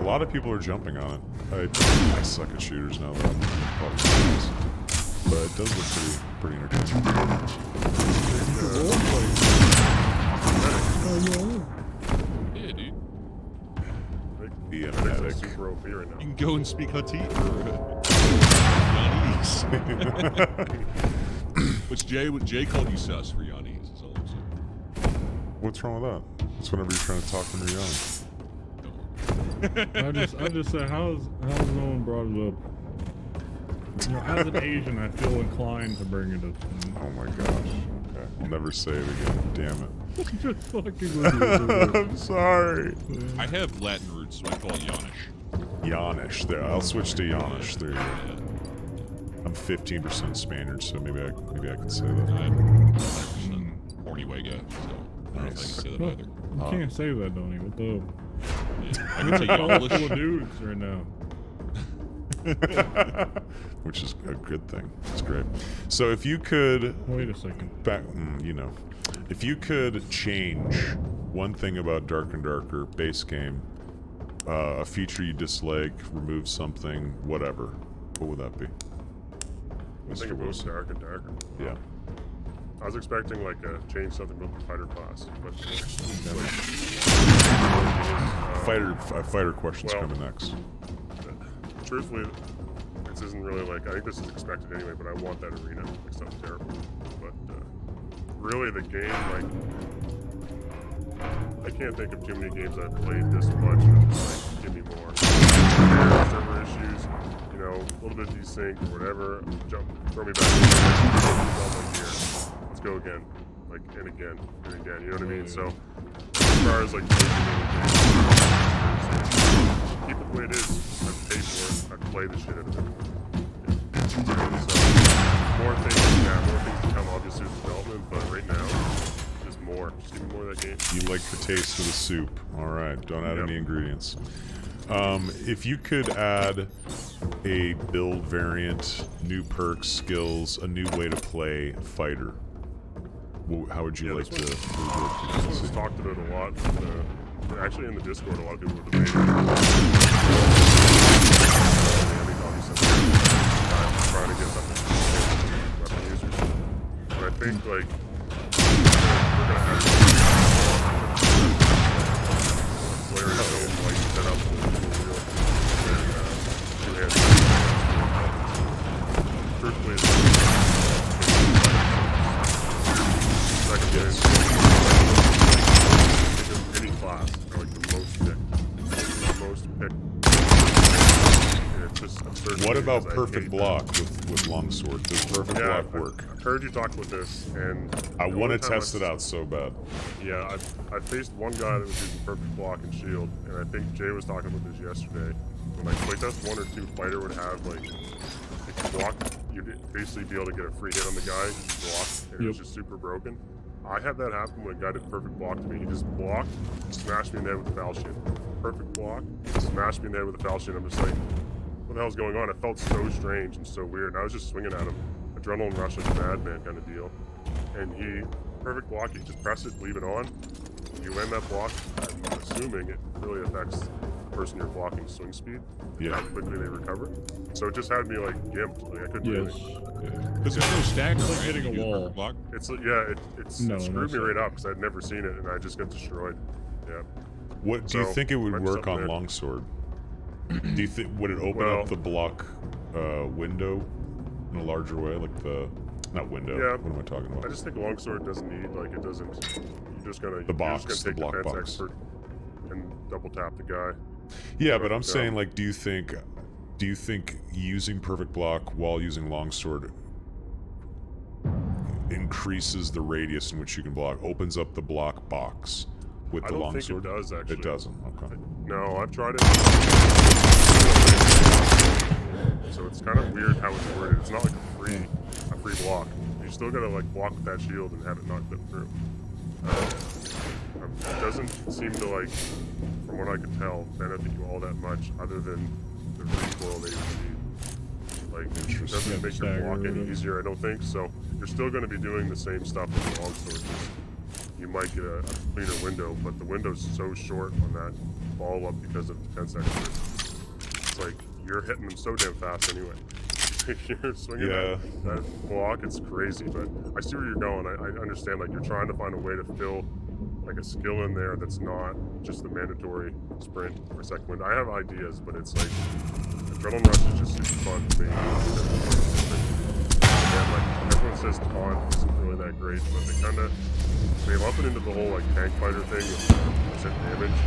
A lot of people are jumping on it. I suck at shooters now, but it does look pretty entertaining. Yeah, dude. Be empathetic. Super OP right now. You can go and speak Hati or Yanese. Which Jay called you sus for Yanese, is all I'm saying. What's wrong with that? It's whenever you're trying to talk when you're young. I just said, how's no one brought it up? You know, as an Asian, I feel inclined to bring it up. Oh my gosh. Okay. I'll never say it again. Damn it. Just fucking with you. I'm sorry. I have Latin roots, so I call it Yanish. Yanish. There. I'll switch to Yanish. There you go. I'm 15% Spaniard, so maybe I can say that. I'm 100% horny way guy, so I don't know if I can say that either. You can't say that, Donnie. What the? Yeah, I can say all full English. dudes right now. Which is a good thing. It's great. So if you could Wait a second. if you could change one thing about Dark and Darker base game, a feature you dislike, remove something, whatever. What would that be? I think it goes dark and darker. Yeah. I was expecting like a change something about the fighter class, but fighter questions coming next. Truthfully, this isn't really like, I think this is expected anyway, but I want that arena. It sounds terrible. But really the game, like, I can't think of too many games I've played this much and just like, give me more. Server issues, you know, a little bit desync or whatever, throw me back in here. Let's go again. Like, and again, and again, you know what I mean? So, as far as like, keep it the way it is. I've paid for it. I play the shit out of it. So, more things to come obviously with development, but right now, just more. Just give me more of that game. You like the taste of the soup. Alright, don't add any ingredients. If you could add a build variant, new perks, skills, a new way to play fighter, how would you like to? This was talked about a lot. Actually, in the Discord, a lot of people were debating. Trying to get something weapon users, but I think like we're gonna have players don't like set up and truthfully, any class, or like the most picked. It's just absurd. What about perfect block with longsword? Does perfect block work? I've heard you talk about this, and I want to test it out so bad. Yeah, I faced one guy that was using perfect block and shield, and I think Jay was talking about this yesterday. When like playtest 1 or 2 fighter would have like if you block, you'd basically be able to get a free hit on the guy, just block, and it was just super broken. I had that happen when a guy did perfect block to me. He just blocked, smashed me in the head with a foul shit. Perfect block, smashed me in the head with a foul shit. I'm just like, what the hell's going on? It felt so strange and so weird. And I was just swinging at him, adrenaline rush like a madman kind of deal. And he, perfect block, you just press it, leave it on. You land that block, I'm assuming it really affects the person you're blocking swing speed. Yeah. How quickly they recover. So it just had me like gimped. Like I couldn't do anything. Because there's no stagger, It's like right? hitting You a use wall. perfect block? It's it screwed me right up because I'd never seen it and I just got destroyed. Yeah. What do you think it would work on there. longsword? Do you think would it open up the block window in a larger way, like the not window? Yeah. What am I talking about? I just think longsword doesn't need like it doesn't. You're just gonna The box, you're just the gonna take block defense box. expert and double tap the guy. Yeah, but I'm saying like, do you think using perfect block while using longsword increases the radius in which you can block, opens up the block box with the longsword? I don't think it does actually. It doesn't. Okay. No, I've tried it. So it's kind of weird how it's worded. It's not like a free block. You still gotta like block with that shield and have it not clip through. It doesn't seem to like, from what I could tell, benefit you all that much other than the recoil that you need. Like, it doesn't make your block any easier, I don't think. So you're still going to be doing the same stuff with the longsword. You might get a cleaner window, but the window's so short on that follow-up because of defense expert. It's like, you're hitting them so damn fast anyway. You're swinging that block, it's crazy, but I see where you're going. I understand, like, you're trying to find a way to fill like a skill in there that's not just the mandatory sprint or second wind. I have ideas, but it's like adrenaline rush is just super fun for me. And like everyone says taunt isn't really that great, but they lump it into the whole like tank fighter thing with percent damage.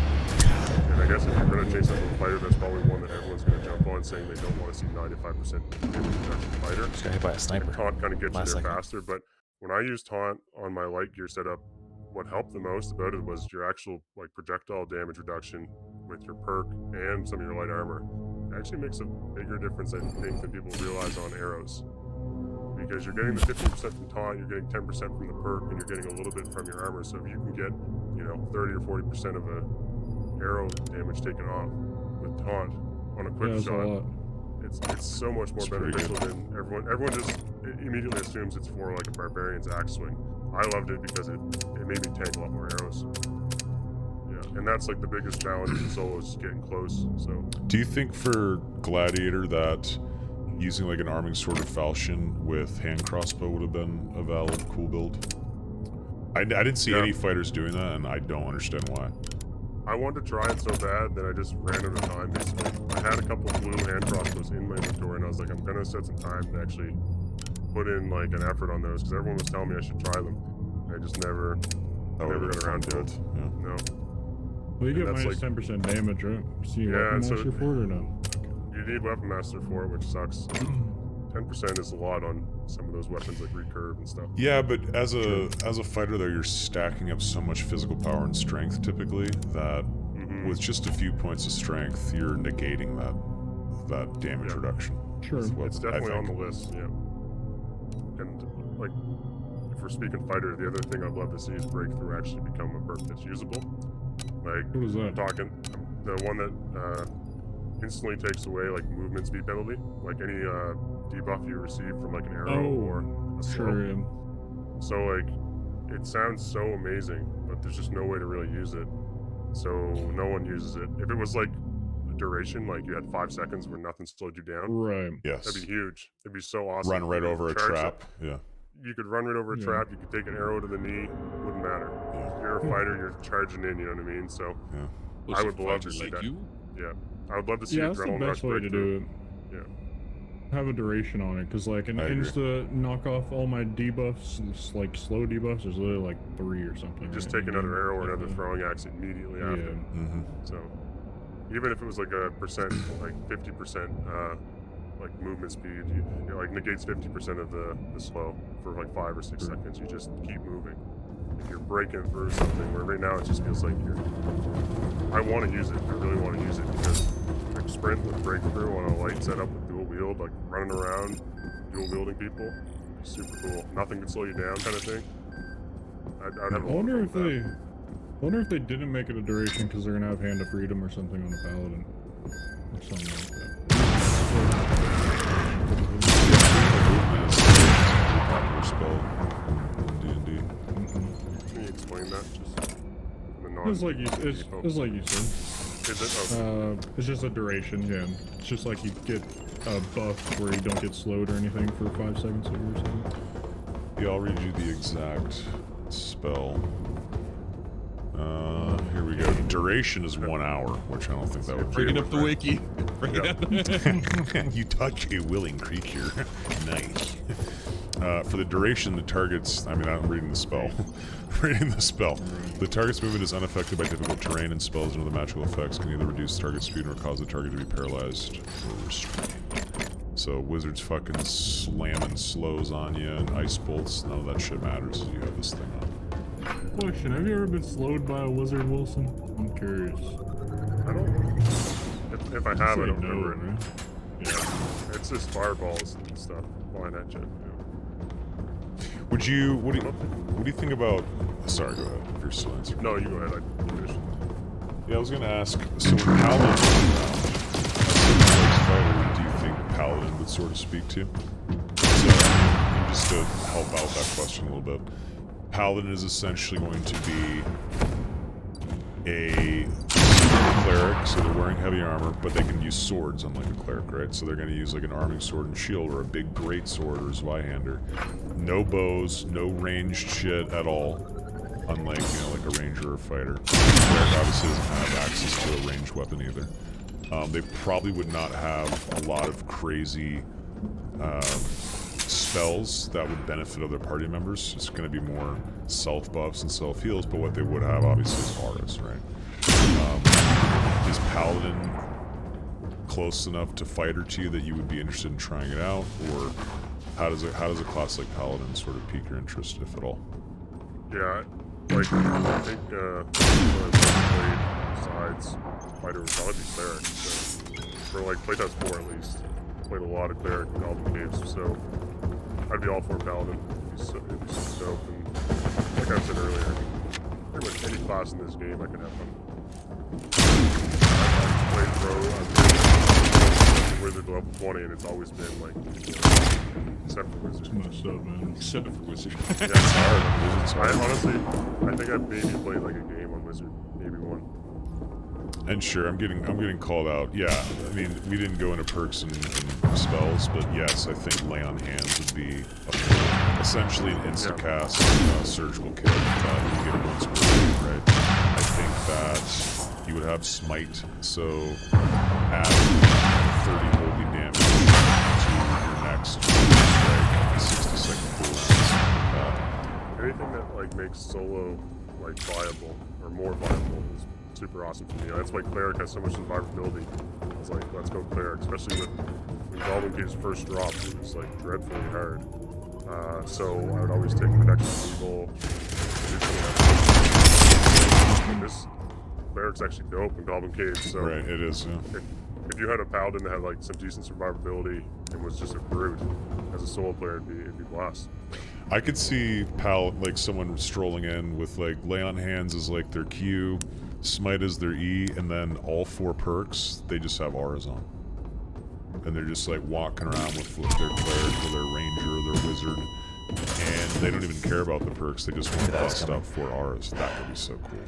And I guess if you're gonna chase up a fighter, that's probably one that everyone's gonna jump on, saying they don't want to see 95% damage reduction fighter. Just got hit by a sniper. And taunt kind of gets you there second. faster, but when I use taunt on my light gear setup, what helped the most about it was your actual like projectile damage reduction with your perk and some of your light armor. It actually makes a bigger difference, I think, than people realize on arrows. Because you're getting the 15% from taunt, you're getting 10% from the perk, and you're getting a little bit from your armor. So if you can get, 30 or 40% of a arrow damage taken off with taunt on a quick shot, it's so much more beneficial than everyone just immediately assumes it's for like a barbarian's axe swing. I loved it because it made me tank a lot more arrows. Yeah. Yeah, and that's like the biggest challenge in solo is just getting close. So. Do you think for Gladiator that using like an arming sword or falchion with hand crossbow would have been a valid cool build? I didn't see any fighters doing that, and I don't understand why. I wanted to try it so bad that I just ran out of time, basically. I had a couple of blue hand crossbows in my inventory, and I was like, I'm gonna set some time to actually put in like an effort on those, because everyone was telling me I should try them. I just never got around to it. Yeah. No. Well, you get that's minus 10% damage, right? So you Yeah, weapon so- master for it or no? You need weapon master for it, which sucks. 10% is a lot on some of those weapons like recurve and stuff. Yeah, but as a fighter though, you're stacking up so much physical power and strength typically that with just a few points of strength, you're negating that damage reduction. Sure. It's definitely on the list, yeah. And like, if we're speaking fighter, the other thing I'd love to see is breakthrough actually become a perk that's usable. Like, What is that? I'm talking the one that instantly takes away like movement speed penalty, like any debuff you receive from like an arrow or a slow. Sure, yeah. So like, it sounds so amazing, but there's just no way to really use it. So no one uses it. If it was like a duration, like you had 5 seconds where nothing slowed you down, Right. Yes. that'd be huge. It'd be so awesome. Run right You over a could charge trap. Yeah. You could run right over a Yeah. trap. You could take an arrow to the knee. Wouldn't matter. Yeah. You're a fighter. You're charging in. You know what I mean? So Yeah. Was I a would love to fighter see like that. you? yeah, I would love to see Yeah, that's the adrenaline best rush way to breakthrough. do it. Yeah. Have a duration on it, because like an I agree. insta knock off all my debuffs, like slow debuffs, there's literally like 3 or something. You just right? take another arrow or Yeah. another throwing axe immediately Yeah. after. Mm-hmm. So even if it was like a percent, like 50%, like movement speed, you like negates 50% of the slow for like 5 or 6 seconds. You just keep moving. If you're breaking through something, where right now it just feels like you're. I want to use it. I really want to use it because like sprint with breakthrough on a light setup with dual wield, like running around, dual wielding people, super cool. Nothing can slow you down, kind of thing. I'd have a I lot of wonder fun if with they, that. wonder if they didn't make it a duration because they're gonna have Hand of Freedom or something on the paladin, or something like that. Popular spell in D&D. Can you explain that? Just the non. It's like you said. Is it? Oh, It's just a duration, yeah. It's just like you get a buff where you don't get slowed or anything for 5 seconds or something. Yeah, I'll read you the exact spell. Here we go. Duration is 1 hour, which I don't think that would Bringing up the wiki. Bring it up. You touch a willing creature. Nice. For the duration, the target's... I mean, I'm reading the spell. Reading the spell. The target's movement is unaffected by difficult terrain, and spells and other magical effects can either reduce the target's speed or cause the target to be paralyzed or restrained. So wizards fucking slamming slows on you and ice bolts. None of that shit matters as you have this thing on. Question, have you ever been slowed by a wizard, Wilson? I'm curious. I don't. If I have, I Say don't no, remember it. right? Yeah, it's just fireballs and stuff flying at you. Would you... What do you think about... Sorry, go ahead. If you're still answering. No, you go ahead. I finished. Yeah, I was gonna ask, so when Paladin was around, as a fighter, do you think Paladin would sort of speak to? So, just to help out that question a little bit, Paladin is essentially going to be a cleric, so they're wearing heavy armor, but they can use swords unlike a cleric, right? So they're gonna use like an arming sword and shield, or a big great sword, or Zweihander. No bows, no ranged shit at all. Unlike, you know, like a ranger or a fighter. Cleric obviously doesn't have access to a ranged weapon either. They probably would not have a lot of crazy spells that would benefit other party members. It's going to be more self-buffs and self-heals, but what they would have obviously is auras, right? Is Paladin close enough to fighter to you that you would be interested in trying it out, or how does a class like Paladin sort of pique your interest, if at all? Yeah, like I think when I played sides, fighter would probably be cleric. So for like playtest 4 at least, played a lot of cleric in all the caves. So I'd be all for Paladin. It'd be so dope. And like I said earlier, pretty much any class in this game I could have fun. I played pro, I've played wizard to level 20, and it's always been like, except for wizard. It's messed up, man. Except for wizard. Yeah, it's hard. I honestly, I think I've maybe played like a game on wizard maybe one. And sure, I'm getting called out. Yeah, I mean, we didn't go into perks and spells, but yes, I think lay on hands would be essentially an insta-cast surgical kill that you get once per game, right? I think that you would have smite, so add 30 holy damage to your next strike, 60-second cooldown. Anything that like makes solo like viable or more viable is super awesome for me. That's why Cleric has so much survivability. I was like, let's go Cleric, especially when Goblin Gate's first drop, it was like dreadfully hard. So I would always take Protection Evil. This Cleric's actually dope in Goblin Cage, so Right, it is, yeah. if you had a Paladin that had like some decent survivability and was just a brute, as a solo player, it'd be blast. I could see like someone strolling in with like lay on hands as like their Q, smite as their E, and then all 4 perks they just have auras on, and they're just like walking around with their cleric or their ranger or their wizard, and they don't even care about the perks. They just want to bust up 4 auras. That could be so cool.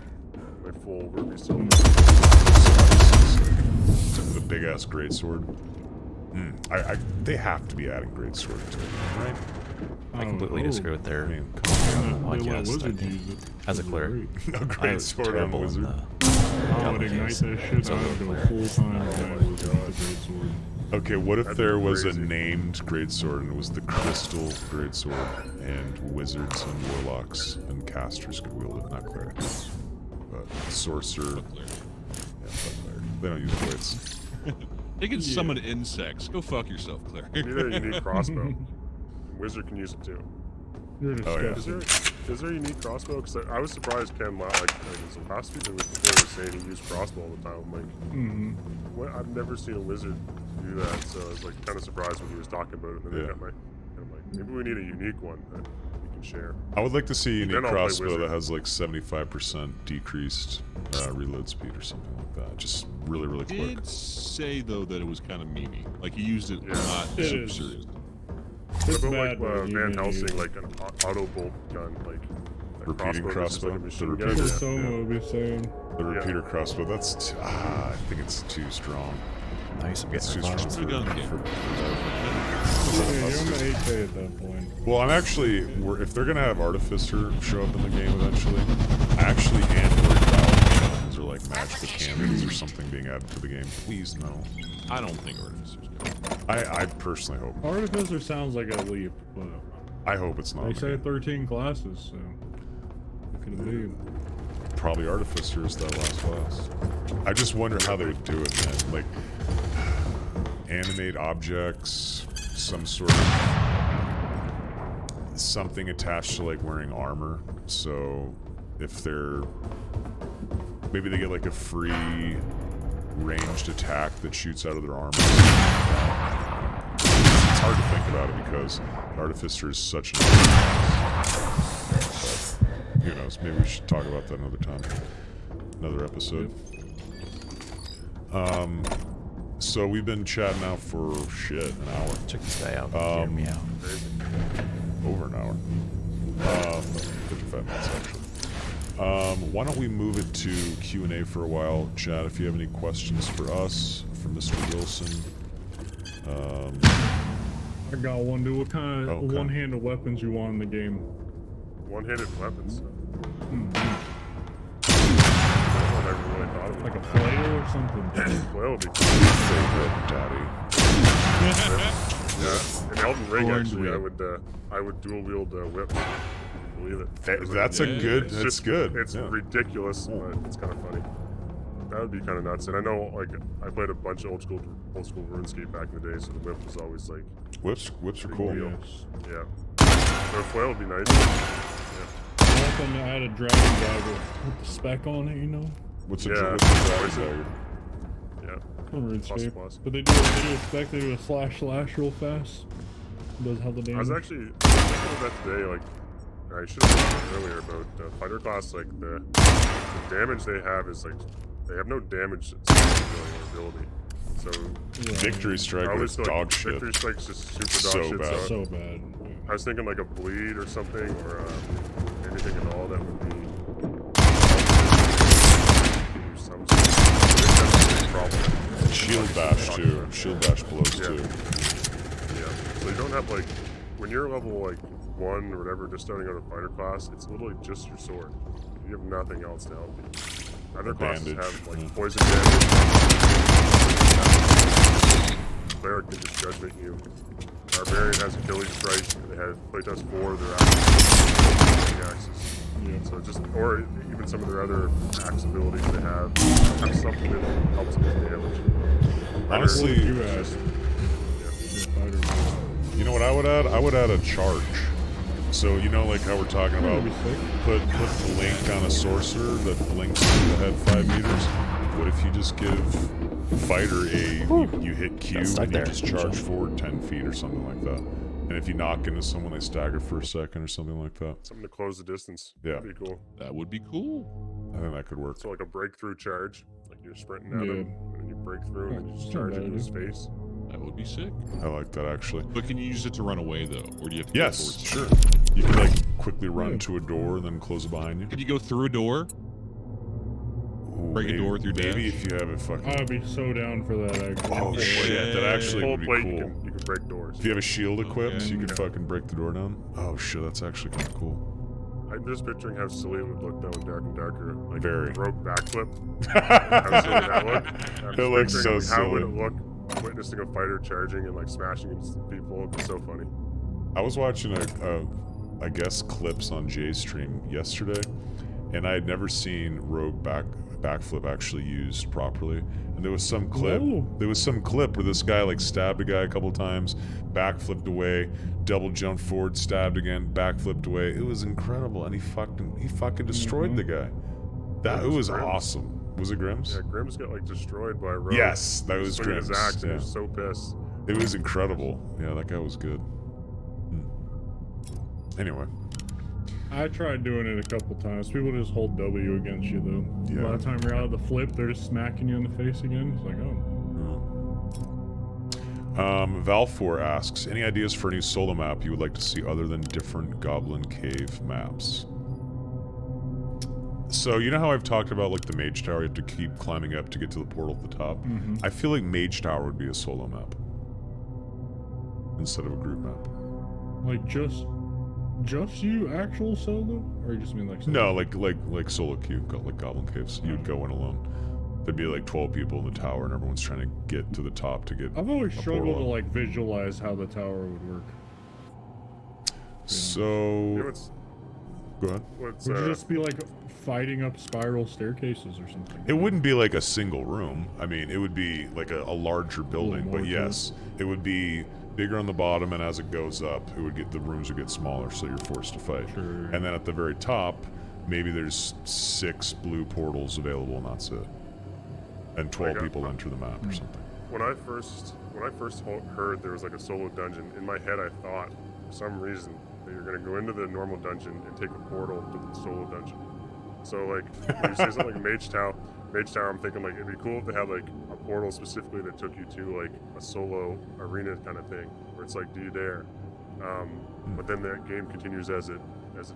My full Ruby Stone. The big ass greatsword. They have to be adding greatsword to it, right? I completely disagree with their They let podcast. wizards use it. As a cleric, No I was greatsword on terrible in wizard. the Oh, Goblin it ignites Gates. that shit. So I would go full-time with the greatsword. Okay, what if That'd there be was a crazy. named greatsword and it was the crystal greatsword, and wizards and warlocks and casters could wield it, not clerics, but sorcerer. Yeah, fuck cleric. They don't use blades. They can summon insects. Go fuck yourself, Claire. You need a unique crossbow. Wizard can use it too. You're Oh, yeah. Is there a unique crossbow? Because I was surprised Ken like his last video was saying he used crossbow all the time. I'm like, what? I've never seen a wizard do that, so I was like kind of surprised when he was talking about it. And then Yeah. I got I'm like, maybe we need a unique one that we can share. I would like to see a unique Then I'll play crossbow wizard. that has like 75% decreased reload speed or something like that. Just really, really He quick. did say though that it was kind of memey. Like he used it Yeah. not It super is. serious. It's What bad, about but like you Van may Helsing, use it. like an auto bolt gun, like a Repeating crossbow versus, like, crossbow? a machine The gun. repeating- That's what Soma would be saying. The repeater crossbow, that's I think it's too strong. nice. I'm It's too getting strong involved. Good gun game. Yeah, you're on the 8K at that point. Well, I'm actually, if they're gonna have Artificer show up in the game eventually, I actually am worried about cannons or like magical cannons or something being added to the game. Please no. I don't think Artificer's good. I personally hope. Artificer sounds like a leap, but I hope it's not. they in the say game. 13 classes, so it could be. Probably Artificer is that last class. I just wonder how they would do it, man. Like, animate objects, some sort of something attached to like wearing armor. So if they're maybe they get like a free ranged attack that shoots out of their armor. It's hard to think about it because Artificer is such an who knows? Maybe we should talk about that another time, another episode. So we've been chatting now for shit an hour, Check this guy out. Hear me out. over an hour, 55 minutes actually. Why don't we move it to Q&A for a while, chat? If you have any questions for us, for Mr. Wilson. I got one, dude. What kind of Okay. one-handed weapons you want in the game? One-handed weapons. Mm-hmm. I never really thought of it. Like a flail or something? Well, it'd be cool. Favorite daddy. Yeah, in Elden Ring, Orange actually, whip. I would dual wield whips. Believe it. That's a good. It's That's just- good. It's yeah. ridiculous, but it's kind of funny. That would be kind of nuts. And I know, like, I played a bunch of old school RuneScape back in the day, so the whip was always like, Whips are cool. deal. Yes. yeah. So a flail would be nice. I want them to add a dragon dagger with the spec on it, you know? What's Yeah. a dragon dagger? Yeah. From RuneScape. Plus. But they do a spec, they do a slash real fast. It does have the damage. I was actually thinking of that today, like, I should have mentioned earlier about fighter class, like, the damage they have is, like, they have no damage ability. So, Yeah. Victory strike I always is feel like dog shit. Victory Strike's just super So dog shit. bad. So bad. I was thinking like a bleed or something, or anything at all that would be I think that's a big problem. Shield bash too. Shield bash blows too. Yeah. So you don't have like when you're level like 1 or whatever, just starting out a fighter class, it's literally just your sword. You have nothing else to help you. Other classes have like poison damage. Cleric can just judgment you. Barbarian has Achilles strike. They had playtest 4. Their axes. Yeah. So just, or even some of their other axe abilities they have something that helps them with damage. Honestly, you know what I would add? I would add a charge. So you know, like how we're talking about, put blink on a sorcerer that blinks ahead 5 meters. What if you just give fighter you hit Q and you just charge forward 10 feet or something like that? And if you knock into someone, they stagger for a second or something like that. Something to close the distance. Yeah, that'd be cool. That would be cool. I think that could work. So like a breakthrough charge, like you're sprinting at him, and then you break through, and then you just charge into his face. That would be sick. I like that actually. But can you use it to run away though, or do you have to Yes, go sure. You can like quickly run to a door and then close it behind you. Can you go through a door? Break a door with your dash? Maybe if you have it fucking. I'd be so down for that. Actually. Oh shit, that actually would be cool. You can break doors. If you have a shield equipped, you can fucking break the door down. Oh shit, that's actually kind of cool. I'm just picturing how silly it would look though in Dark and Darker. Like Very. Rogue backflip. How silly that look. It looks so silly. How would it look witnessing a fighter charging and like smashing into people? It'd be so funny. I was watching I guess clips on Jay's stream yesterday, and I had never seen Rogue backflip actually used properly. And there was some clip. Whoa. There was some clip where this guy like stabbed a guy a couple times, backflipped away, double jumped forward, stabbed again, backflipped away. It was incredible, and he fucking destroyed the guy. It was awesome. Was it Grimm's? Yeah, Grimm's got like destroyed by Rogue. Yes, that was Grimm's. Grimm's. His axe, Yeah. He was so pissed. It was incredible. Yeah, that guy was good. Anyway. I tried doing it a couple times. People just hold W against you though. Yeah. By the time you're out of the flip, they're just smacking you in the face again. It's like, oh. Valfor asks, any ideas for a new solo map you would like to see other than different Goblin Cave maps? So, you know how I've talked about like the Mage Tower, you have to keep climbing up to get to the portal at the top? I feel like Mage Tower would be a solo map instead of a group map. Like just you actual solo? Or you just mean like solo? No, like solo queue, like Goblin Caves. You would go in alone. There'd be like 12 people in the tower and everyone's trying to get to the top to get I've always struggled to portal. like visualize how the tower would work. So... You know, Go ahead. Would you just be like fighting up spiral staircases or something? It wouldn't be like a single room. I mean, it would be like a larger building, but yes, it would be bigger on the bottom, and as it goes up, the rooms would get smaller, so you're forced to fight. Sure. And then at the very top, maybe there's 6 blue portals available, and that's it. And 12 people enter the map or something. When I first heard there was like a solo dungeon, in my head I thought, for some reason, that you're gonna go into the normal dungeon and take a portal to the solo dungeon. So like, when you say something like Mage Tower, I'm thinking like it'd be cool if they had like a portal specifically that took you to like a solo arena kind of thing, where it's like, do you dare? But then that game continues as it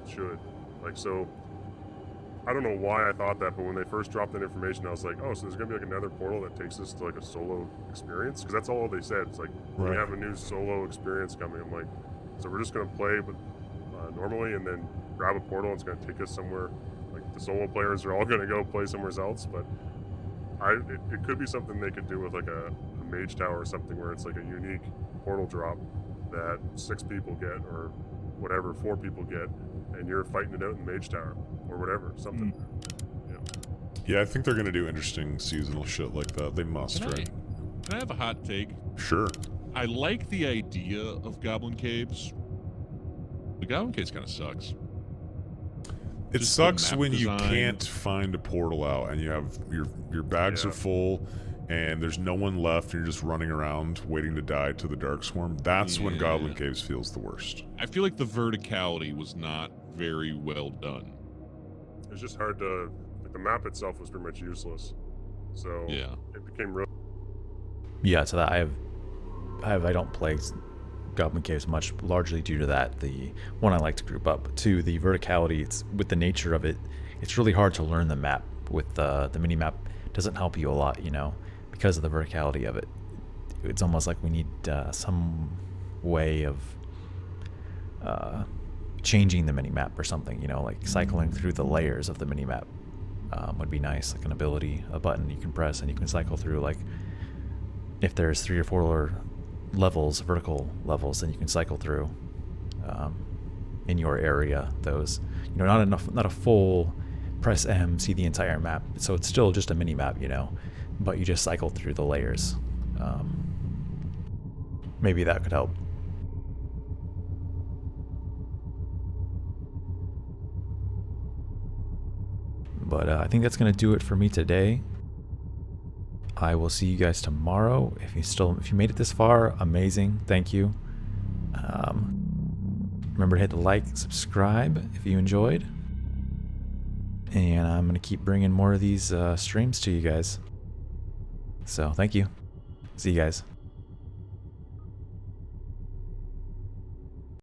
should. Like, so I don't know why I thought that, but when they first dropped that information, I was like, oh, so there's gonna be like another portal that takes us to like a solo experience? Because that's all they said. It's like, we have a new solo experience coming. I'm like, so we're just gonna play but normally and then grab a portal and it's gonna take us somewhere. Like the solo players are all gonna go play somewhere else, but it could be something they could do with like a Mage Tower or something where it's like a unique portal drop that 6 people get or whatever, 4 people get, and you're fighting it out in the Mage Tower or whatever, something. Yeah, I think they're gonna do interesting seasonal shit like that. They must, right? Can I have a hot take? Sure. I like the idea of Goblin Caves. The Goblin Caves kind of sucks. It Just sucks the map when you design. can't find a portal out and you have your bags are full and there's no one left and you're just running around waiting to die to the Dark Swarm. That's when Goblin Caves feels the worst. I feel like the verticality was not very well done. It's just hard to, like, the map itself was pretty much useless. So it became real. Yeah, so that I don't play Goblin Caves much, largely due to that. The one, I like to group up. 2, the verticality. It's with the nature of it. It's really hard to learn the map with the mini map doesn't help you a lot, you know, because of the verticality of it. It's almost like we need some way of changing the minimap or something, you know, like cycling through the layers of the minimap would be nice, like an ability, a button you can press and you can cycle through, like if there's 3 or 4 levels, vertical levels, then you can cycle through in your area those, you know, not a full press M, see the entire map, so it's still just a mini map, you know, but you just cycle through the layers. Maybe that could help. But I think that's going to do it for me today. I will see you guys tomorrow. If you made it this far, amazing. Thank you. Remember to hit the like, subscribe if you enjoyed. And I'm going to keep bringing more of these streams to you guys. So thank you. See you guys.